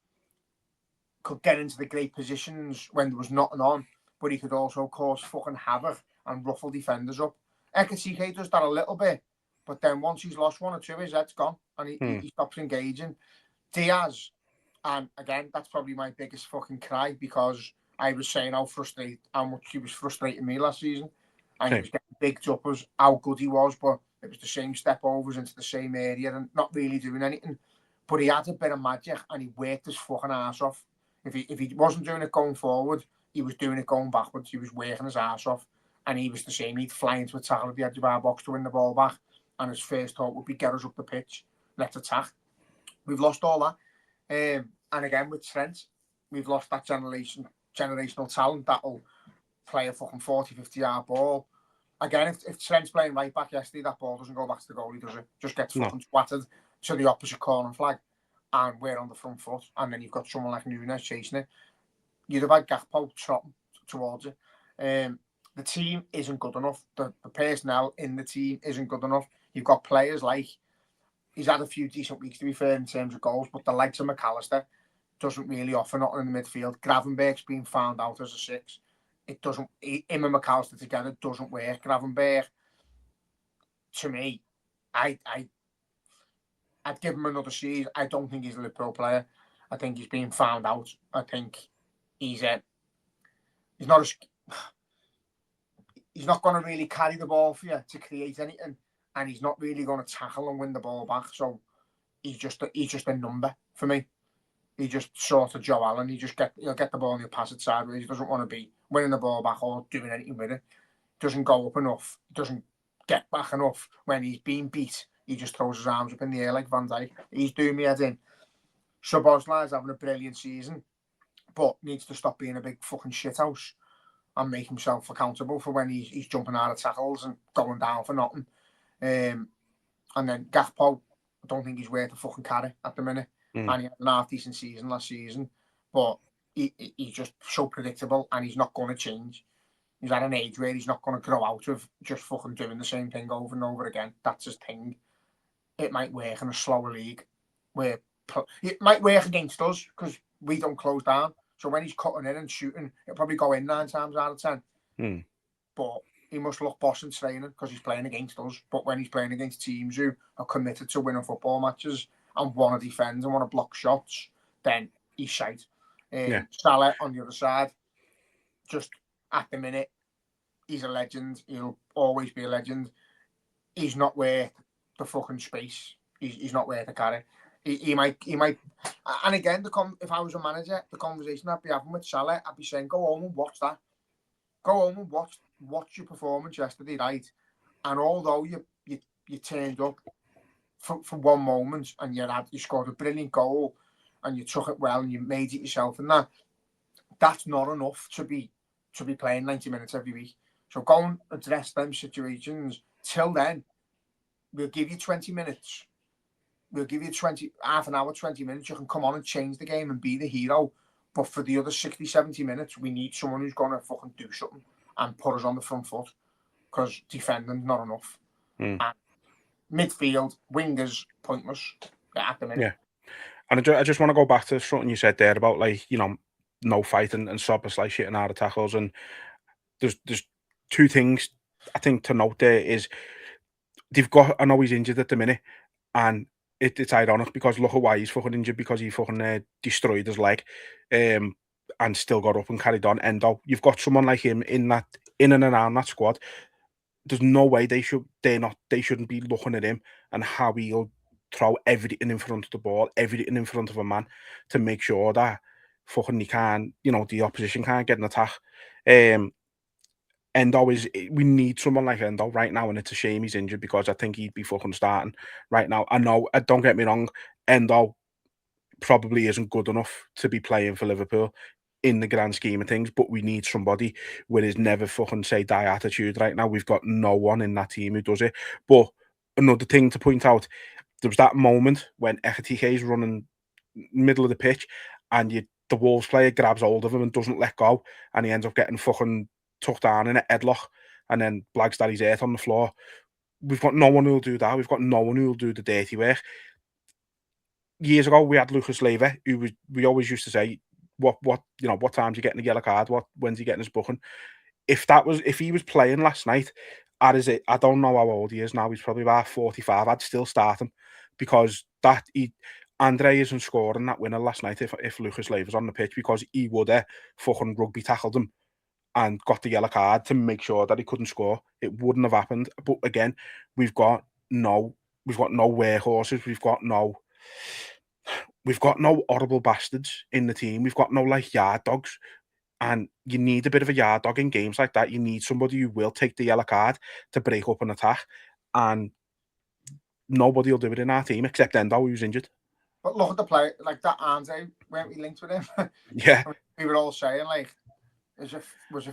could get into the great positions when there was nothing on, but he could also cause fucking havoc and ruffle defenders up. Ekatike does that a little bit, but then once he's lost one or two, his head's gone, and he stops engaging. Diaz, and again, that's probably my biggest fucking cry, because I was saying how much he was frustrating me last season, and he was getting bigged up as how good he was, but it was the same step overs into the same area and not really doing anything. But he had a bit of magic, and he worked his fucking ass off. If he wasn't doing it going forward, he was doing it going backwards. He was working his ass off, and he was the same. He'd fly into a tackle at the edge of our box to win the ball back, and his first thought would be get us up the pitch, let's attack. We've lost all that. And again, with Trent, we've lost that generational talent that'll play a fucking 40, 50-yard ball. Again, if Trent's playing right back yesterday, that ball doesn't go back to the goalie, does it? Just gets fucking swatted to the opposite corner flag, and we're on the front foot. And then you've got someone like Núñez chasing it. You'd have had Gakpo trotting towards it. The team isn't good enough. The personnel in the team isn't good enough. You've got players like, he's had a few decent weeks, to be fair, in terms of goals, but the likes of McAllister doesn't really offer nothing in the midfield. Gravenberg's been found out as a 6. It doesn't, him and McAllister together doesn't work. Gravenberg, to me, I'd give him another season. I don't think he's a Liverpool player. I think he's been found out. I think he's not going to really carry the ball for you to create anything, and he's not really going to tackle and win the ball back. So he's just a number for me. He just sort of Joe Allen. He'll get the ball and he'll pass it sideways. He doesn't want to be winning the ball back or doing anything with it. Doesn't go up enough. Doesn't get back enough when he's being beat. He just throws his arms up in the air like Van Dijk. He's doing me head in. Shambolic having a brilliant season, but needs to stop being a big fucking shithouse and make himself accountable for when he's jumping out of tackles and going down for nothing. And then Gakpo, I don't think he's worth a fucking carry at the minute. And he had an half-decent season last season, but he's just so predictable, and he's not going to change. He's at an age where he's not going to grow out of just fucking doing the same thing over and over again. That's his thing. It might work in a slower league, where it might work against us because we don't close down. So when he's cutting in and shooting, it'll probably go in 9 times out of 10. But he must look boss in training because he's playing against us. But when he's playing against teams who are committed to winning football matches and want to defend and want to block shots, then he's shite. Salah on the other side, just at the minute, he's a legend. He'll always be a legend. He's not worth the fucking space. He's not worth the carry. He might. And again, if I was a manager, the conversation I'd be having with Salah, I'd be saying, go home and watch that. Go home and watch your performance yesterday, right? And although you turned up for one moment and you scored a brilliant goal and you took it well and you made it yourself, and that's not enough to be playing 90 minutes every week. So go and address them situations. Till then, we'll give you 20 minutes. we'll give you half an hour, 20 minutes. You can come on and change the game and be the hero. But for the other 60, 70 minutes, we need someone who's going to fucking do something and put us on the front foot, because defending not enough. And midfield, wingers, pointless at the minute. Yeah. And I just want to go back to something you said there about, like, you know, no fight and Sobers like shitting out of tackles. And there's two things I think to note there is they've got, I know he's injured at the minute, and it's ironic because look at why he's fucking injured, because he fucking destroyed his leg, and still got up and carried on. Endo, you've got someone like him in and around that squad. There's no way they shouldn't be looking at him and how he'll throw everything in front of the ball, everything in front of a man to make sure that fucking he can't, you know, the opposition can't get an attack. Endo we need someone like Endo right now, and it's a shame he's injured because I think he'd be fucking starting right now. I know, don't get me wrong, Endo probably isn't good enough to be playing for Liverpool in the grand scheme of things, but we need somebody with his never fucking say die attitude right now. We've got no one in that team who does it. But another thing to point out, there was that moment when Ekitike is running middle of the pitch and the Wolves player grabs hold of him and doesn't let go, and he ends up getting fucking tucked down in a headlock and then blags Daddy's head on the floor. We've got no one who'll do that. We've got no one who'll do the dirty work. Years ago, we had Lucas Leiva, we always used to say, what time's he getting a yellow card? When's he getting his booking? If he was playing last night, I don't know how old he is now. He's probably about 45. I'd still start him because Andre isn't scoring that winner last night if Lucas Leiva's on the pitch, because he would have fucking rugby tackled him and got the yellow card to make sure that he couldn't score. It wouldn't have happened. But again, we've got no workhorses. We've got no horrible bastards in the team. We've got no like yard dogs. And you need a bit of a yard dog in games like that. You need somebody who will take the yellow card to break up an attack. And nobody will do it in our team except Endo, who's injured. But look at the play, like that Andre, weren't we linked with him? Yeah. We were all saying, like, was it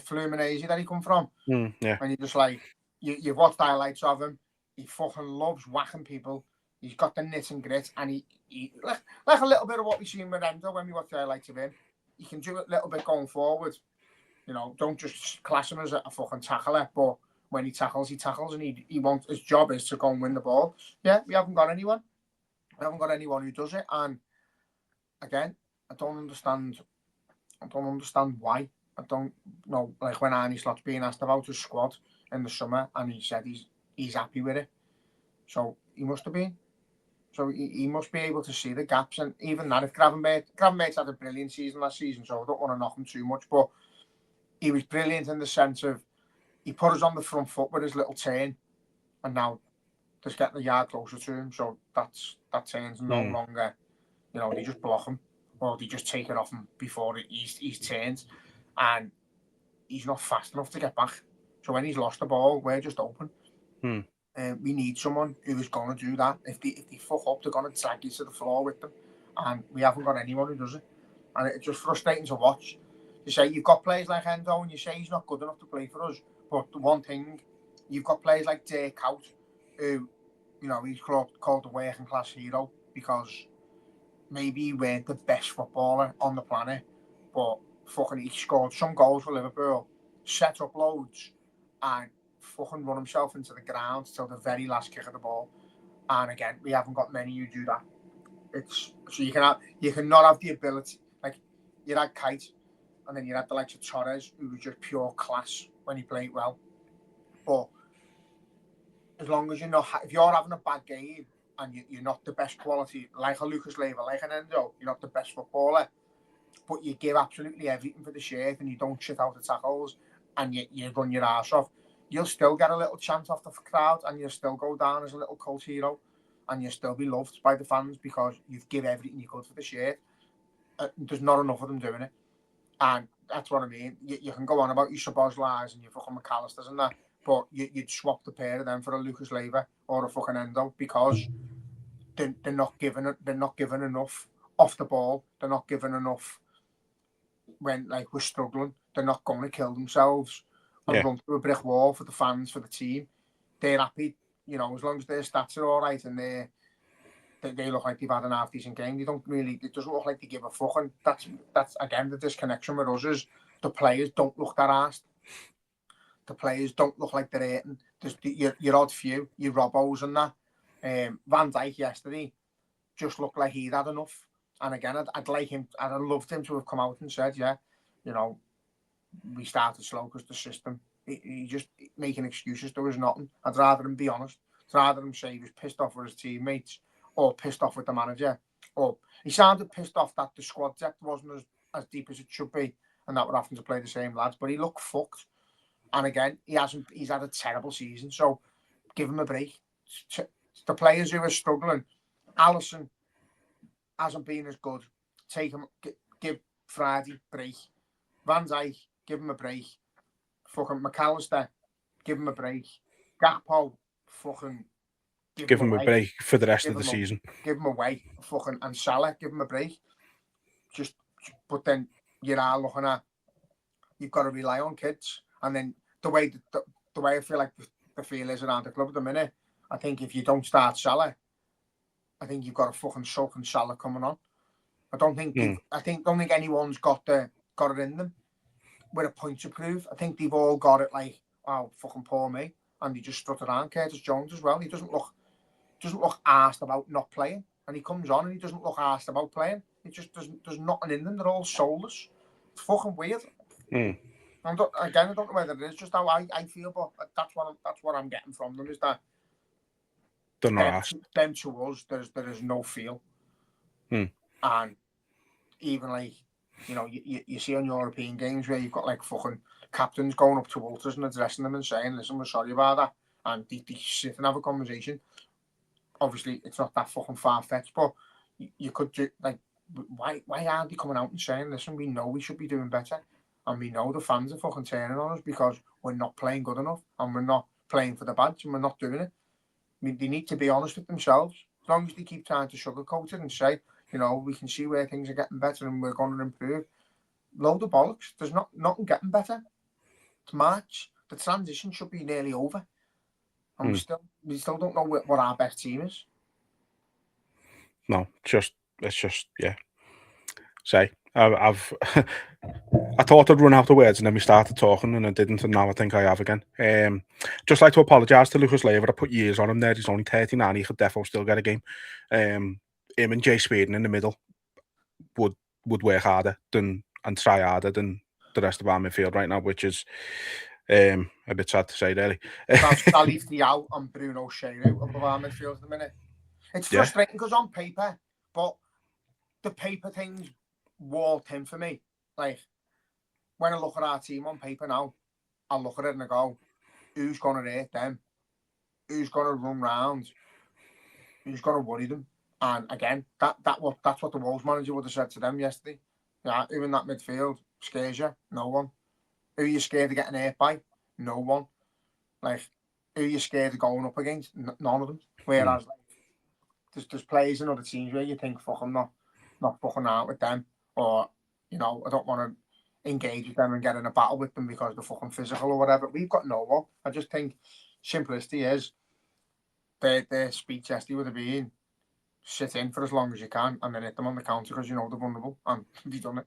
Fluminense that he come from? Yeah. And you just like, you've watched highlights of him. He fucking loves whacking people. He's got the nit and grit, and he like a little bit of what we seen with Endo when we watched the highlights of him. He can do it a little bit going forward. You know, don't just class him as a fucking tackler, but when he tackles, and he wants, his job is to go and win the ball. Yeah, we haven't got anyone. We haven't got anyone who does it, and again, I don't understand why. I don't know. Like when Arnie Slot's being asked about his squad in the summer, and he said he's happy with it, so he must have been. So he must be able to see the gaps, and even that, if Gravenberch had a brilliant season last season, so I don't want to knock him too much, but he was brilliant in the sense of he put us on the front foot with his little turn, and now just getting a yard closer to him, so that turn's no longer, you know, they just block him or they just take it off him before he's turned, and he's not fast enough to get back. So when he's lost the ball, we're just open. We need someone who is going to do that. If they fuck up, they're going to drag you to the floor with them, and we haven't got anyone who does it. And it's just frustrating to watch. You say you've got players like Endo, and you say he's not good enough to play for us. But the one thing, you've got players like Dirk Kuyt, who, you know, he's called the working class hero because maybe he weren't the best footballer on the planet, but fucking he scored some goals for Liverpool, set up loads, and fucking run himself into the ground till the very last kick of the ball. And again, we haven't got many who do that. It's so you cannot have the ability, like you had Kuyt, and then you had the likes of Torres, who was just pure class when he played well. But as long as if you're having a bad game and you're not the best quality, like a Lucas Leiva, like an Endo, you're not the best footballer, but you give absolutely everything for the shirt and you don't shit out the tackles and you run your arse off, you'll still get a little chant off the crowd and you'll still go down as a little cult hero and you'll still be loved by the fans because you've give everything you could for the shirt. There's not enough of them doing it. And that's what I mean. You can go on about your Szoboszlais and your fucking McAllisters and that, but you'd swap the pair of them for a Lucas Leiva or a fucking Endo because they're not given enough off the ball. They're not given enough when like we're struggling. They're not going to kill themselves and run through a brick wall for the fans, for the team. They're happy, you know, as long as their stats are all right and they look like they've had an half decent game. They don't really. It doesn't look like they give a fuck. And that's again the disconnection with us is the players don't look that arsed. The players don't look like they're eating. There's your odd few, your Robos and that. Van Dijk yesterday just looked like he'd had enough. And again, I'd like him. I'd have loved him to have come out and said, yeah, you know, we started slow because the system. He just making excuses. There was nothing. I'd rather him be honest. I'd rather him say he was pissed off with his teammates or pissed off with the manager. Or he sounded pissed off that the squad depth wasn't as deep as it should be and that we're having to play the same lads. But he looked fucked. And again, he's had a terrible season. So give him a break. The players who are struggling, Alisson hasn't been as good. Give Friday break. Van Dijk, give him a break. Fucking McAllister, give him a break. Gakpo, fucking give him a break for the rest of the season. Give him away. Fucking and Salah, give him a break. But then you are looking at you've got to rely on kids, and then the way I feel like the feel is around the club at the minute. I think if you don't start Salah, I think you've got a fucking soaking Salah coming on. I don't think anyone's got it in them with a point to prove. I think they've all got it like, oh, fucking poor me, and he just strut around. Curtis Jones as well. He doesn't look arsed about not playing, and he comes on and he doesn't look arsed about playing. It just there's nothing in them. They're all soulless. It's fucking weird. I don't know whether it is just how I feel, but that's what I'm getting from them is that they're not arsed. Them to us, there is no feel, and even like. You know, you see on European games where you've got like fucking captains going up to ultras and addressing them and saying, listen, we're sorry about that. And they sit and have a conversation. Obviously, it's not that fucking far-fetched, but you could do, like, why aren't they coming out and saying, listen, we know we should be doing better. And we know the fans are fucking turning on us because we're not playing good enough and we're not playing for the badge and we're not doing it. I mean, they need to be honest with themselves. As long as they keep trying to sugarcoat it and say, you know, we can see where things are getting better and we're going to improve. Load of bollocks. There's nothing getting better. It's March. The transition should be nearly over. And we still don't know what our best team is. No, it's just yeah. Say, I thought I'd run out of words and then we started talking and I didn't, and now I think I have again. Just like to apologise to Lucas Leiva. I put years on him there. He's only 39. He could definitely still get a game. Him and Jay Sweden in the middle would work harder and try harder than the rest of our midfield right now, which is a bit sad to say, really. I'll leave the out on Bruno Shea out of our midfield at the minute. It's frustrating because on paper, but the paper things walled him for me. Like, when I look at our team on paper now, I look at it and I go, who's going to hurt them? Who's going to run round? Who's going to worry them? And again, that's what the Wolves manager would have said to them yesterday. Yeah, who in that midfield scares you? No one. Who are you scared of getting hurt by? No one. Like, who are you scared of going up against? None of them. Whereas, like, there's players in other teams where you think, fuck, I'm not fucking out with them. Or, you know, I don't want to engage with them and get in a battle with them because they're fucking physical or whatever. We've got no one. I just think simplicity is their speech yesterday would have been sit in for as long as you can and then hit them on the counter because you know they're vulnerable, and they've done it.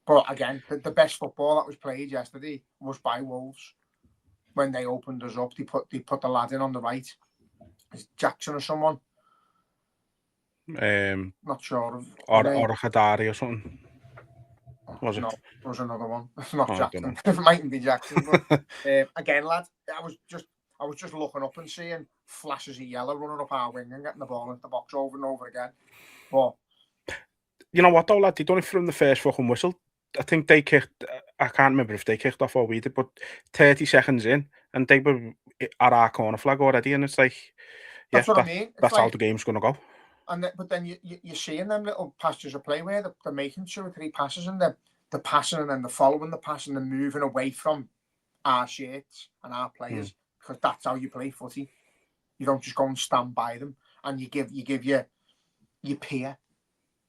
But again, the best football that was played yesterday was by Wolves. When they opened us up, they put the lad in on the right. Is Jackson or someone? Not sure of. Or Hadari or something. Was it? No, there was another one. It's not Jackson. It mightn't be Jackson, but again, lad, I was just looking up and seeing flashes of yellow running up our wing and getting the ball into the box over and over again. But you know what though, lad? They done it from the first fucking whistle. I think they kicked. I can't remember if they kicked off or we did, but 30 seconds in, and they were at our corner flag already, and it's like, that's what I mean. That's like, how the game's gonna go. And but then you're seeing them little passages of play where they're making 2 or 3 passes and they're passing and then they're following the pass and they're moving away from our shirts and our players because that's how you play footy. You don't just go and stand by them, and you give your peer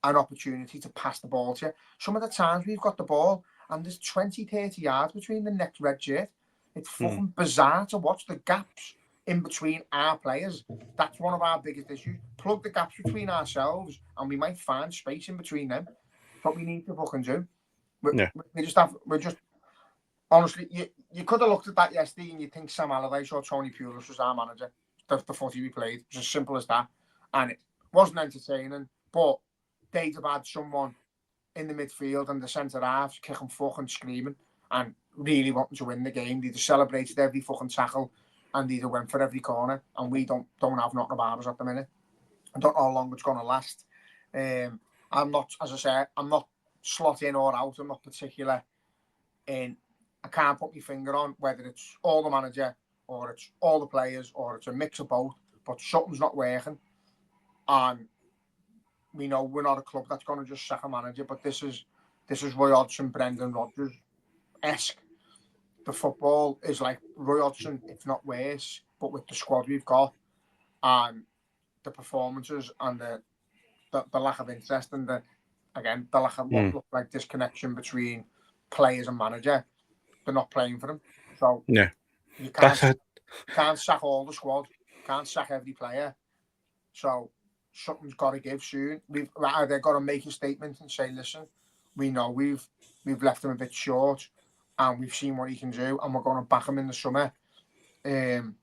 an opportunity to pass the ball to you. Some of the times we've got the ball and there's 20, 30 yards between the next red shirt. It's fucking bizarre to watch the gaps in between our players. That's one of our biggest issues. Plug the gaps between ourselves, and we might find space in between them. What we need to fucking do. We're just honestly, you could have looked at that yesterday and you think Sam Allardyce or Tony Pulis was our manager. The footy we played. It was as simple as that. And it wasn't entertaining, but they'd have had someone in the midfield and the centre halves kicking fucking screaming and really wanting to win the game. They'd have celebrated every fucking tackle and they'd have went for every corner. And we don't have nothing about us at the minute. I don't know how long it's going to last. I'm not, as I say, I'm not slot in or out. I'm not particular in. I can't put my finger on whether it's all the manager or it's all the players or it's a mix of both. But something's not working, and we know we're not a club that's going to just sack a manager. But this is Roy Hodgson, Brendan Rodgers-esque. The football is like Roy Hodgson, if not worse, but with the squad we've got and the performances and the lack of interest and the lack of what looked like disconnection between players and manager. They're not playing for them. So you can't sack all the squad, can't sack every player. So something's got to give soon. We've either got to make a statement and say, listen, we know we've left him a bit short and we've seen what he can do and we're going to back him in the summer. And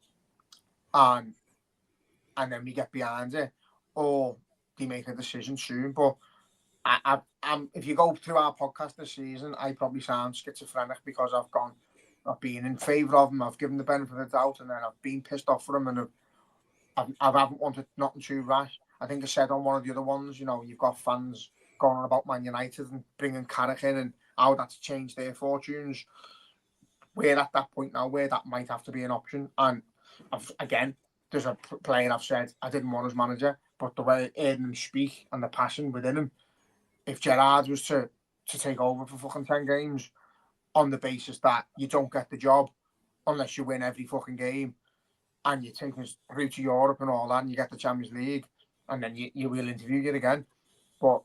then we get behind it, or they make a decision soon. But if you go through our podcast this season, I probably sound schizophrenic because I've been in favour of him, I've given the benefit of the doubt, and then I've been pissed off for him, and I haven't wanted nothing too rash. I think I said on one of the other ones, you've got fans going on about Man United and bringing Carrick in and how that's changed their fortunes. We're at that point now where that might have to be an option. And there's a player I've said I didn't want as manager, but the way hearing him speak and the passion within him, if Gerrard was to take over for fucking 10 games on the basis that you don't get the job unless you win every fucking game and you take us through to Europe and all that and you get the Champions League and then you will interview you again. But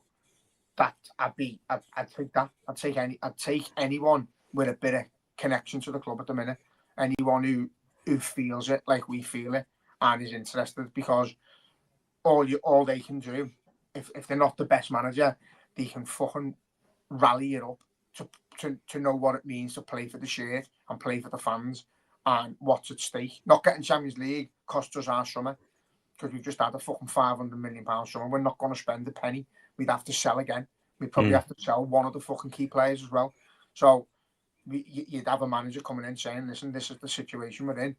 that I'd take that. I'd take anyone with a bit of connection to the club at the minute. Anyone who feels it like we feel it and is interested, because all they can do, if they're not the best manager, they can fucking rally it up to know what it means to play for the shirt and play for the fans and what's at stake. Not getting Champions League cost us our summer because we've just had a fucking £500 million summer. We're not going to spend a penny. We'd have to sell again. We'd probably have to sell one of the fucking key players as well. So you'd have a manager coming in saying, listen, this is the situation we're in.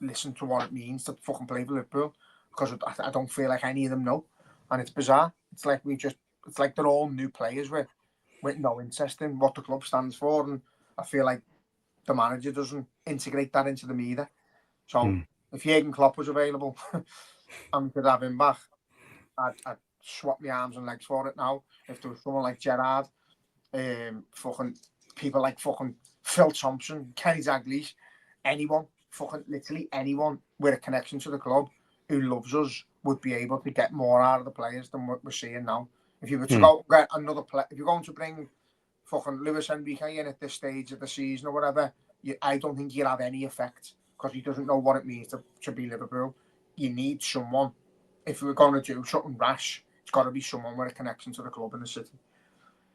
Listen to what it means to fucking play for Liverpool, because I don't feel like any of them know. And it's bizarre. It's like it's like they're all new players with no interest in what the club stands for. And I feel like the manager doesn't integrate that into them either. So if Jurgen Klopp was available and we could have him back, I'd swap my arms and legs for it now. If there was someone like Gerrard, fucking people like fucking Phil Thompson, Kenny Dalglish, anyone, fucking literally anyone with a connection to the club who loves us would be able to get more out of the players than what we're seeing now. If you were to go get another player, if you're going to bring fucking Luis Enrique in at this stage of the season or whatever, I don't think he'll have any effect because he doesn't know what it means to be Liverpool. You need someone. If we're going to do something rash, it's got to be someone with a connection to the club in the city.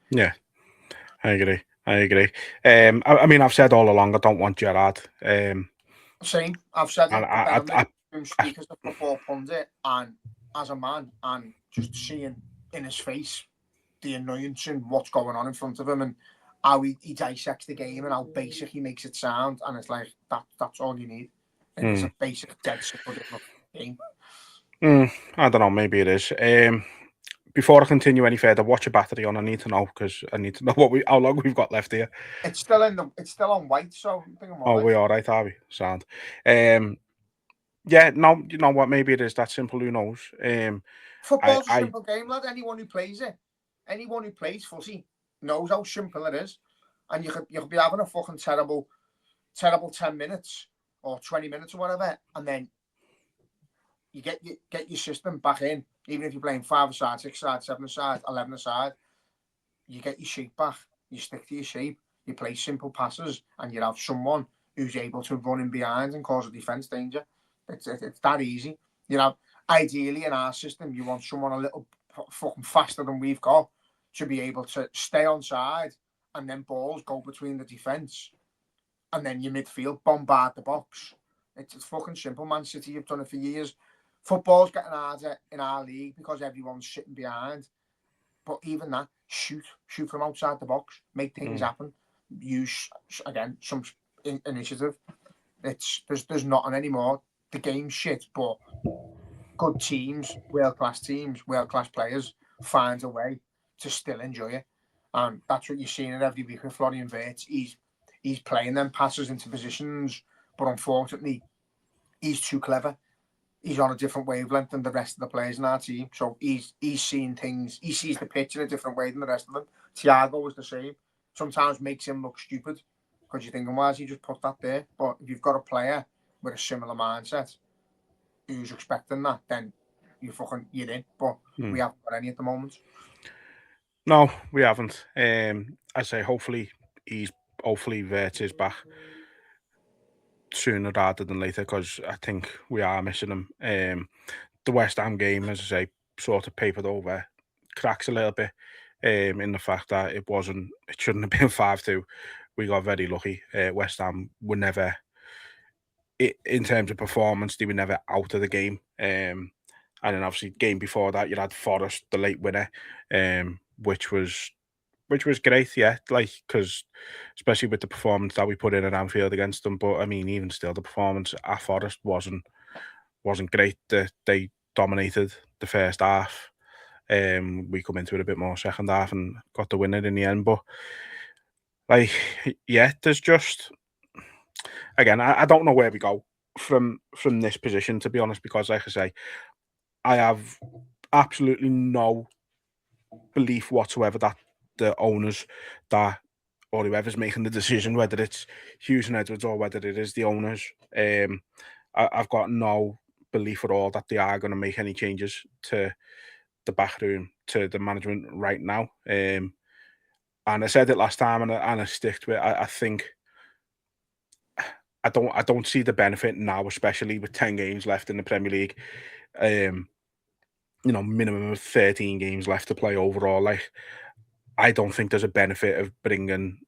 Yeah, I agree. I mean, I've said all along I don't want Gerrard. Same. I've said it. I speak as a football pundit and as a man, and just seeing in his face the annoyance and what's going on in front of him and how he dissects the game and how basic he makes it sound, and it's like that's all you need. And it's a basic dead simple game. I don't know, maybe it is. Before I continue any further, what's your battery on? I need to know because I need to know how long we've got left here. It's still on white, so I think I'm all right. We're all right, are we? Sound. Yeah, no, you know what? Maybe it is that simple. Who knows? Football's a simple game, lad. Anyone who plays it, anyone who plays footy knows how simple it is. And you could be having a fucking terrible 10 minutes or 20 minutes or whatever, and then you get your system back in. Even if you're playing 5-a-side, 6-a-side, 7-a-side, 11-a-side, you get your shape back. You stick to your shape. You play simple passes, and you have someone who's able to run in behind and cause a defence danger. It's that easy. You know, ideally in our system, you want someone a little fucking faster than we've got to be able to stay on side and then balls go between the defence and then your midfield bombard the box. It's fucking simple, Man City. You've done it for years. Football's getting harder in our league because everyone's sitting behind. But even that, shoot from outside the box, make things happen. Use again some initiative. There's nothing anymore. The game's shit, but good teams, world class players find a way to still enjoy it, and that's what you're seeing it every week with Florian Wirtz. He's playing them passes into positions, but unfortunately, he's too clever. He's on a different wavelength than the rest of the players in our team. So he's seeing things. He sees the pitch in a different way than the rest of them. Thiago is the same. Sometimes makes him look stupid because you're thinking, why has he just put that there? But if you've got a player with a similar mindset who's expecting that, then you're in. But we haven't got any at the moment. No, we haven't. I say hopefully Wirtz is back sooner rather than later, because I think we are missing him. The West Ham game, as I say, sort of papered over cracks a little bit in the fact that it shouldn't have been 5-2. We got very lucky. West Ham were never, in terms of performance, they were never out of the game. And then obviously game before that, you had Forest, the late winner, which was great, yeah, like, because especially with the performance that we put in at Anfield against them. But I mean, even still, the performance at Forest wasn't great. They dominated the first half. We come into it a bit more second half and got the winner in the end. But like, yeah, there's just, again, I don't know where we go from this position, to be honest, because like I say, I have absolutely no belief whatsoever that the owners or whoever's making the decision, whether it's Hughes and Edwards or whether it is the owners, I've got no belief at all that they are going to make any changes to the back room, to the management right now. And I said it last time, and I stick to it. I think I don't see the benefit now, especially with 10 games left in the Premier League. Minimum of 13 games left to play overall. Like, I don't think there's a benefit of bringing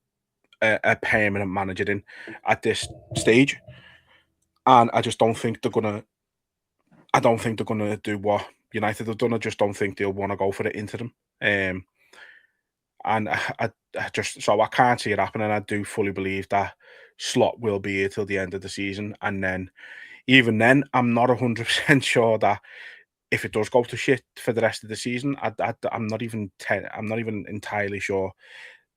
a permanent manager in at this stage, and I just don't think they're gonna. I don't think they're gonna do what United have done. I just don't think they'll want to go for the interim. And I just, so I can't see it happening. I do fully believe that Slot will be here till the end of the season, and then even then, I'm not 100% sure that if it does go to shit for the rest of the season, I'm not even entirely sure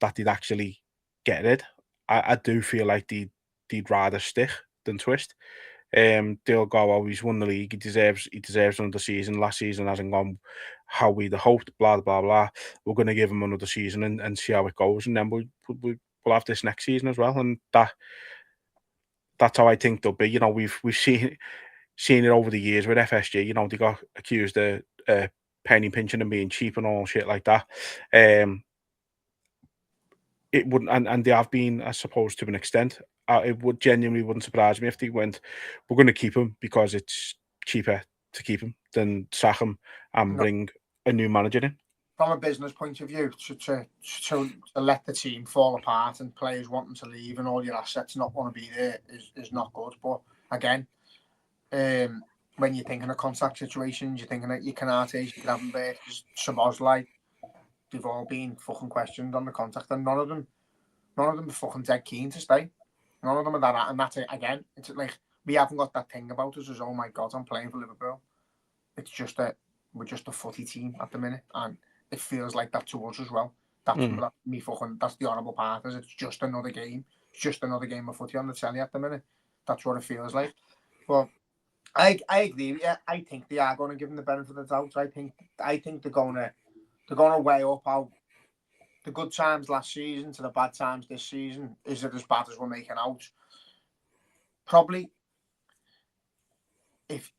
that they'd actually get it. I do feel like they'd rather stick than twist. They'll go, oh, he's won the league, he deserves another season. Last season hasn't gone how we'd hoped, blah blah blah. We're going to give him another season and see how it goes, and then we'll have this next season as well. And that's how I think they'll be. We've seen it over the years with FSG. They got accused of penny pinching and being cheap and all shit like that. It wouldn't, and they have been, I suppose, to an extent. It wouldn't surprise me if they went, we're going to keep him because it's cheaper to keep him than sack him and bring a new manager in. From a business point of view, to let the team fall apart and players wanting to leave and all your assets not want to be there is not good. But again, when you're thinking of contract situations, you're thinking that your Canates, your Gravenberch, Szoboszlai, they've all been fucking questioned on the contract, and none of them are fucking dead keen to stay. None of them are that, and that's it. Again, it's like we haven't got that thing about us as, oh my god, I'm playing for Liverpool. It's just that we're just a footy team at the minute, and it feels like that to us as well. That's the horrible part. Is it's just another game. It's just another game of footy on the telly at the minute. That's what it feels like. But I agree with you. I think they are going to give them the benefit of the doubt. I think they're going to weigh up how the good times last season to the bad times this season. Is it as bad as we're making out? Probably. If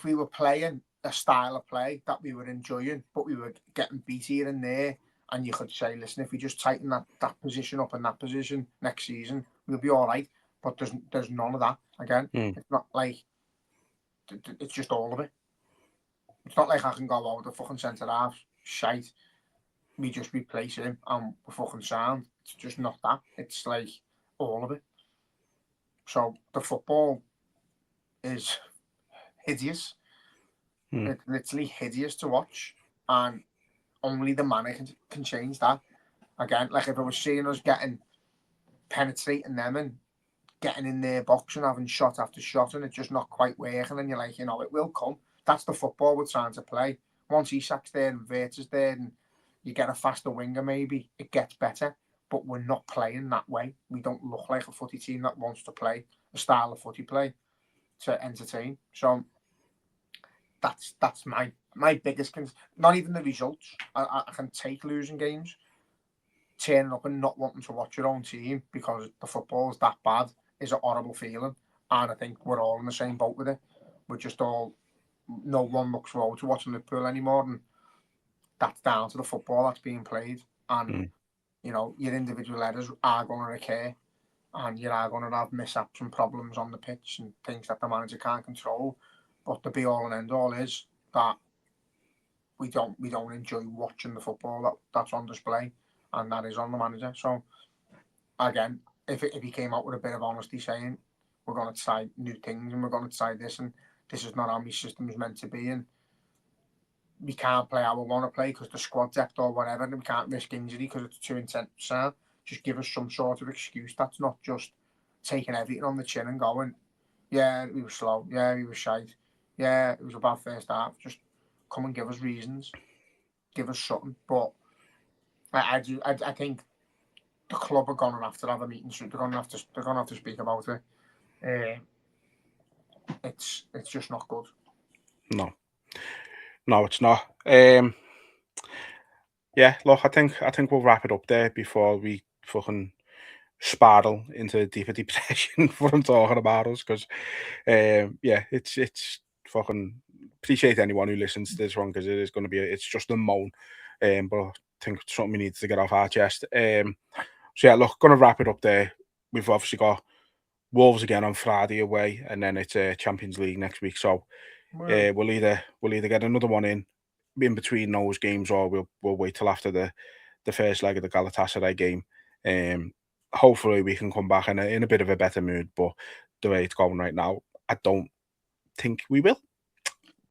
we were playing a style of play that we were enjoying, but we were getting beat here and there, and you could say, listen, if we just tighten that position up in that position next season, we'll be all right. But there's none of that. Again, Mm. it's not like it's just all of it. It's not like I can go out the fucking centre half shite. We just replace him and we're fucking sound. It's just not that. It's like all of it. So the football is hideous. It's literally hideous to watch, and only the manager can change that. Again, like if I was seeing us penetrating them and getting in their box and having shot after shot and it's just not quite working, and you're like, it will come. That's the football we're trying to play. Once Isak's there and Vert's there and you get a faster winger, maybe it gets better. But we're not playing that way. We don't look like a footy team that wants to play a style of footy play to entertain. So that's my biggest concern. Not even the results. I can take losing games, turning up and not wanting to watch your own team because the football is that bad is a horrible feeling. And I think we're all in the same boat with it. We're just all, no one looks forward to watching Liverpool anymore. And that's down to the football that's being played. And, your individual errors are going to occur. And you are going to have mishaps and problems on the pitch and things that the manager can't control. But the be all and end all is that we don't enjoy watching the football that's on display, and that is on the manager. So again, if he came out with a bit of honesty saying we're going to try new things and we're going to try this and this is not how my system is meant to be and we can't play how we want to play because the squad depth or whatever and we can't risk injury because it's too intense. So just give us some sort of excuse. That's not just taking everything on the chin and going, yeah, we were slow, yeah, we were shite, yeah, it was a bad first half. Just come and give us reasons, give us something. But I think the club are going to have to have a meeting soon. They're going to have to speak about it. It's just not good. No, it's not. Yeah, look, I think we'll wrap it up there before we fucking spiral into deeper depression for I'm talking about us because yeah, it's fucking appreciate anyone who listens to this one because it is going to be it's just a moan, but I think it's something we need to get off our chest. So yeah, look, gonna wrap it up there. We've obviously got Wolves again on Friday away, and then it's Champions League next week. So we'll either get another one in between those games, or we'll wait till after the first leg of the Galatasaray game. Hopefully we can come back in a bit of a better mood. But the way it's going right now, I don't think we will.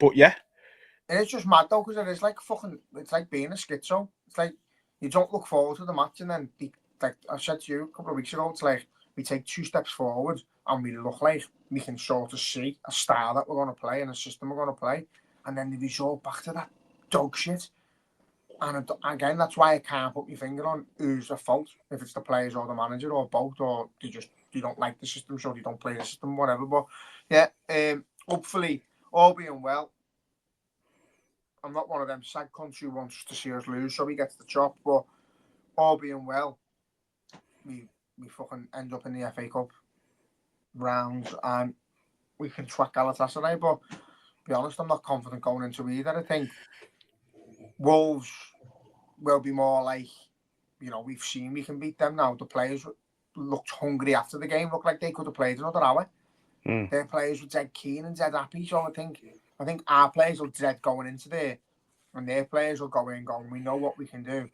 But yeah, and it's just mad though because it is like fucking. It's like being a schizo. It's like you don't look forward to the match, and then like I said to you a couple of weeks ago, it's like we take 2 steps forward and we look like we can sort of see a style that we're going to play and a system we're going to play, and then the result back to that dog shit. And again, that's why I can't put my finger on who's at fault, if it's the players or the manager or both, or they don't like the system, so they don't play the system, whatever. But yeah, hopefully, all being well, I'm not one of them sad cunts who wants to see us lose, so we get to the top. But all being well, we fucking end up in the FA Cup rounds and we can track Galatasaray. But to be honest, I'm not confident going into either. I think Wolves will be more like, we've seen we can beat them now. The players looked hungry after the game, looked like they could have played another hour. Their players were dead keen and dead happy. So I think our players will dread going into there, and their players will go in going, we know what we can do.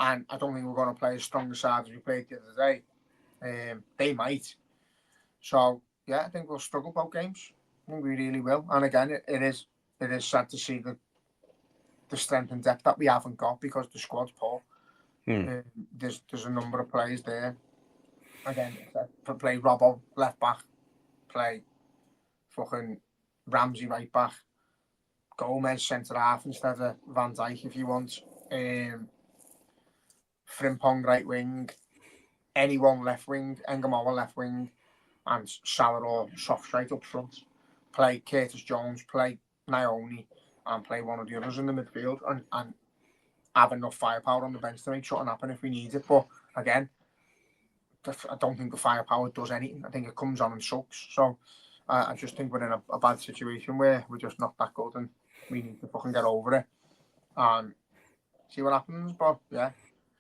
And I don't think we're going to play as strong a side as we played the other day. They might. So yeah, I think we'll struggle both games. I think we really will. And again, it is sad to see the strength and depth that we haven't got because the squad's poor. There's a number of players there. Again, play Robbo left back, play fucking Ramsey right back, Gomez centre half instead of Van Dijk if you want. Frimpong right wing, anyone left wing, Engamoa left wing, and Salah or soft straight up front. Play Curtis Jones, play Naoni, and play one of the others in the midfield, and have enough firepower on the bench to make something happen if we need it. But again, I don't think the firepower does anything. I think it comes on and sucks. So I just think we're in a bad situation where we're just not that good and we need to fucking get over it and see what happens. But yeah,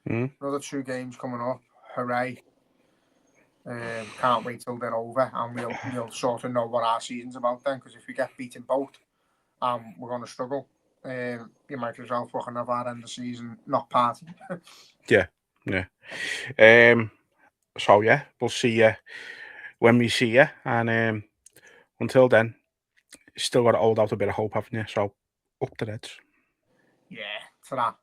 another 2 games coming up. Hooray. Can't wait till they're over, and we'll sort of know what our season's about then. Because if we get beaten both, we're going to struggle. You might as well fucking have our end of season not party. Yeah. So yeah, we'll see you when we see you, and until then, you still got to hold out a bit of hope, haven't you? So up the Reds. Yeah, ta-ra.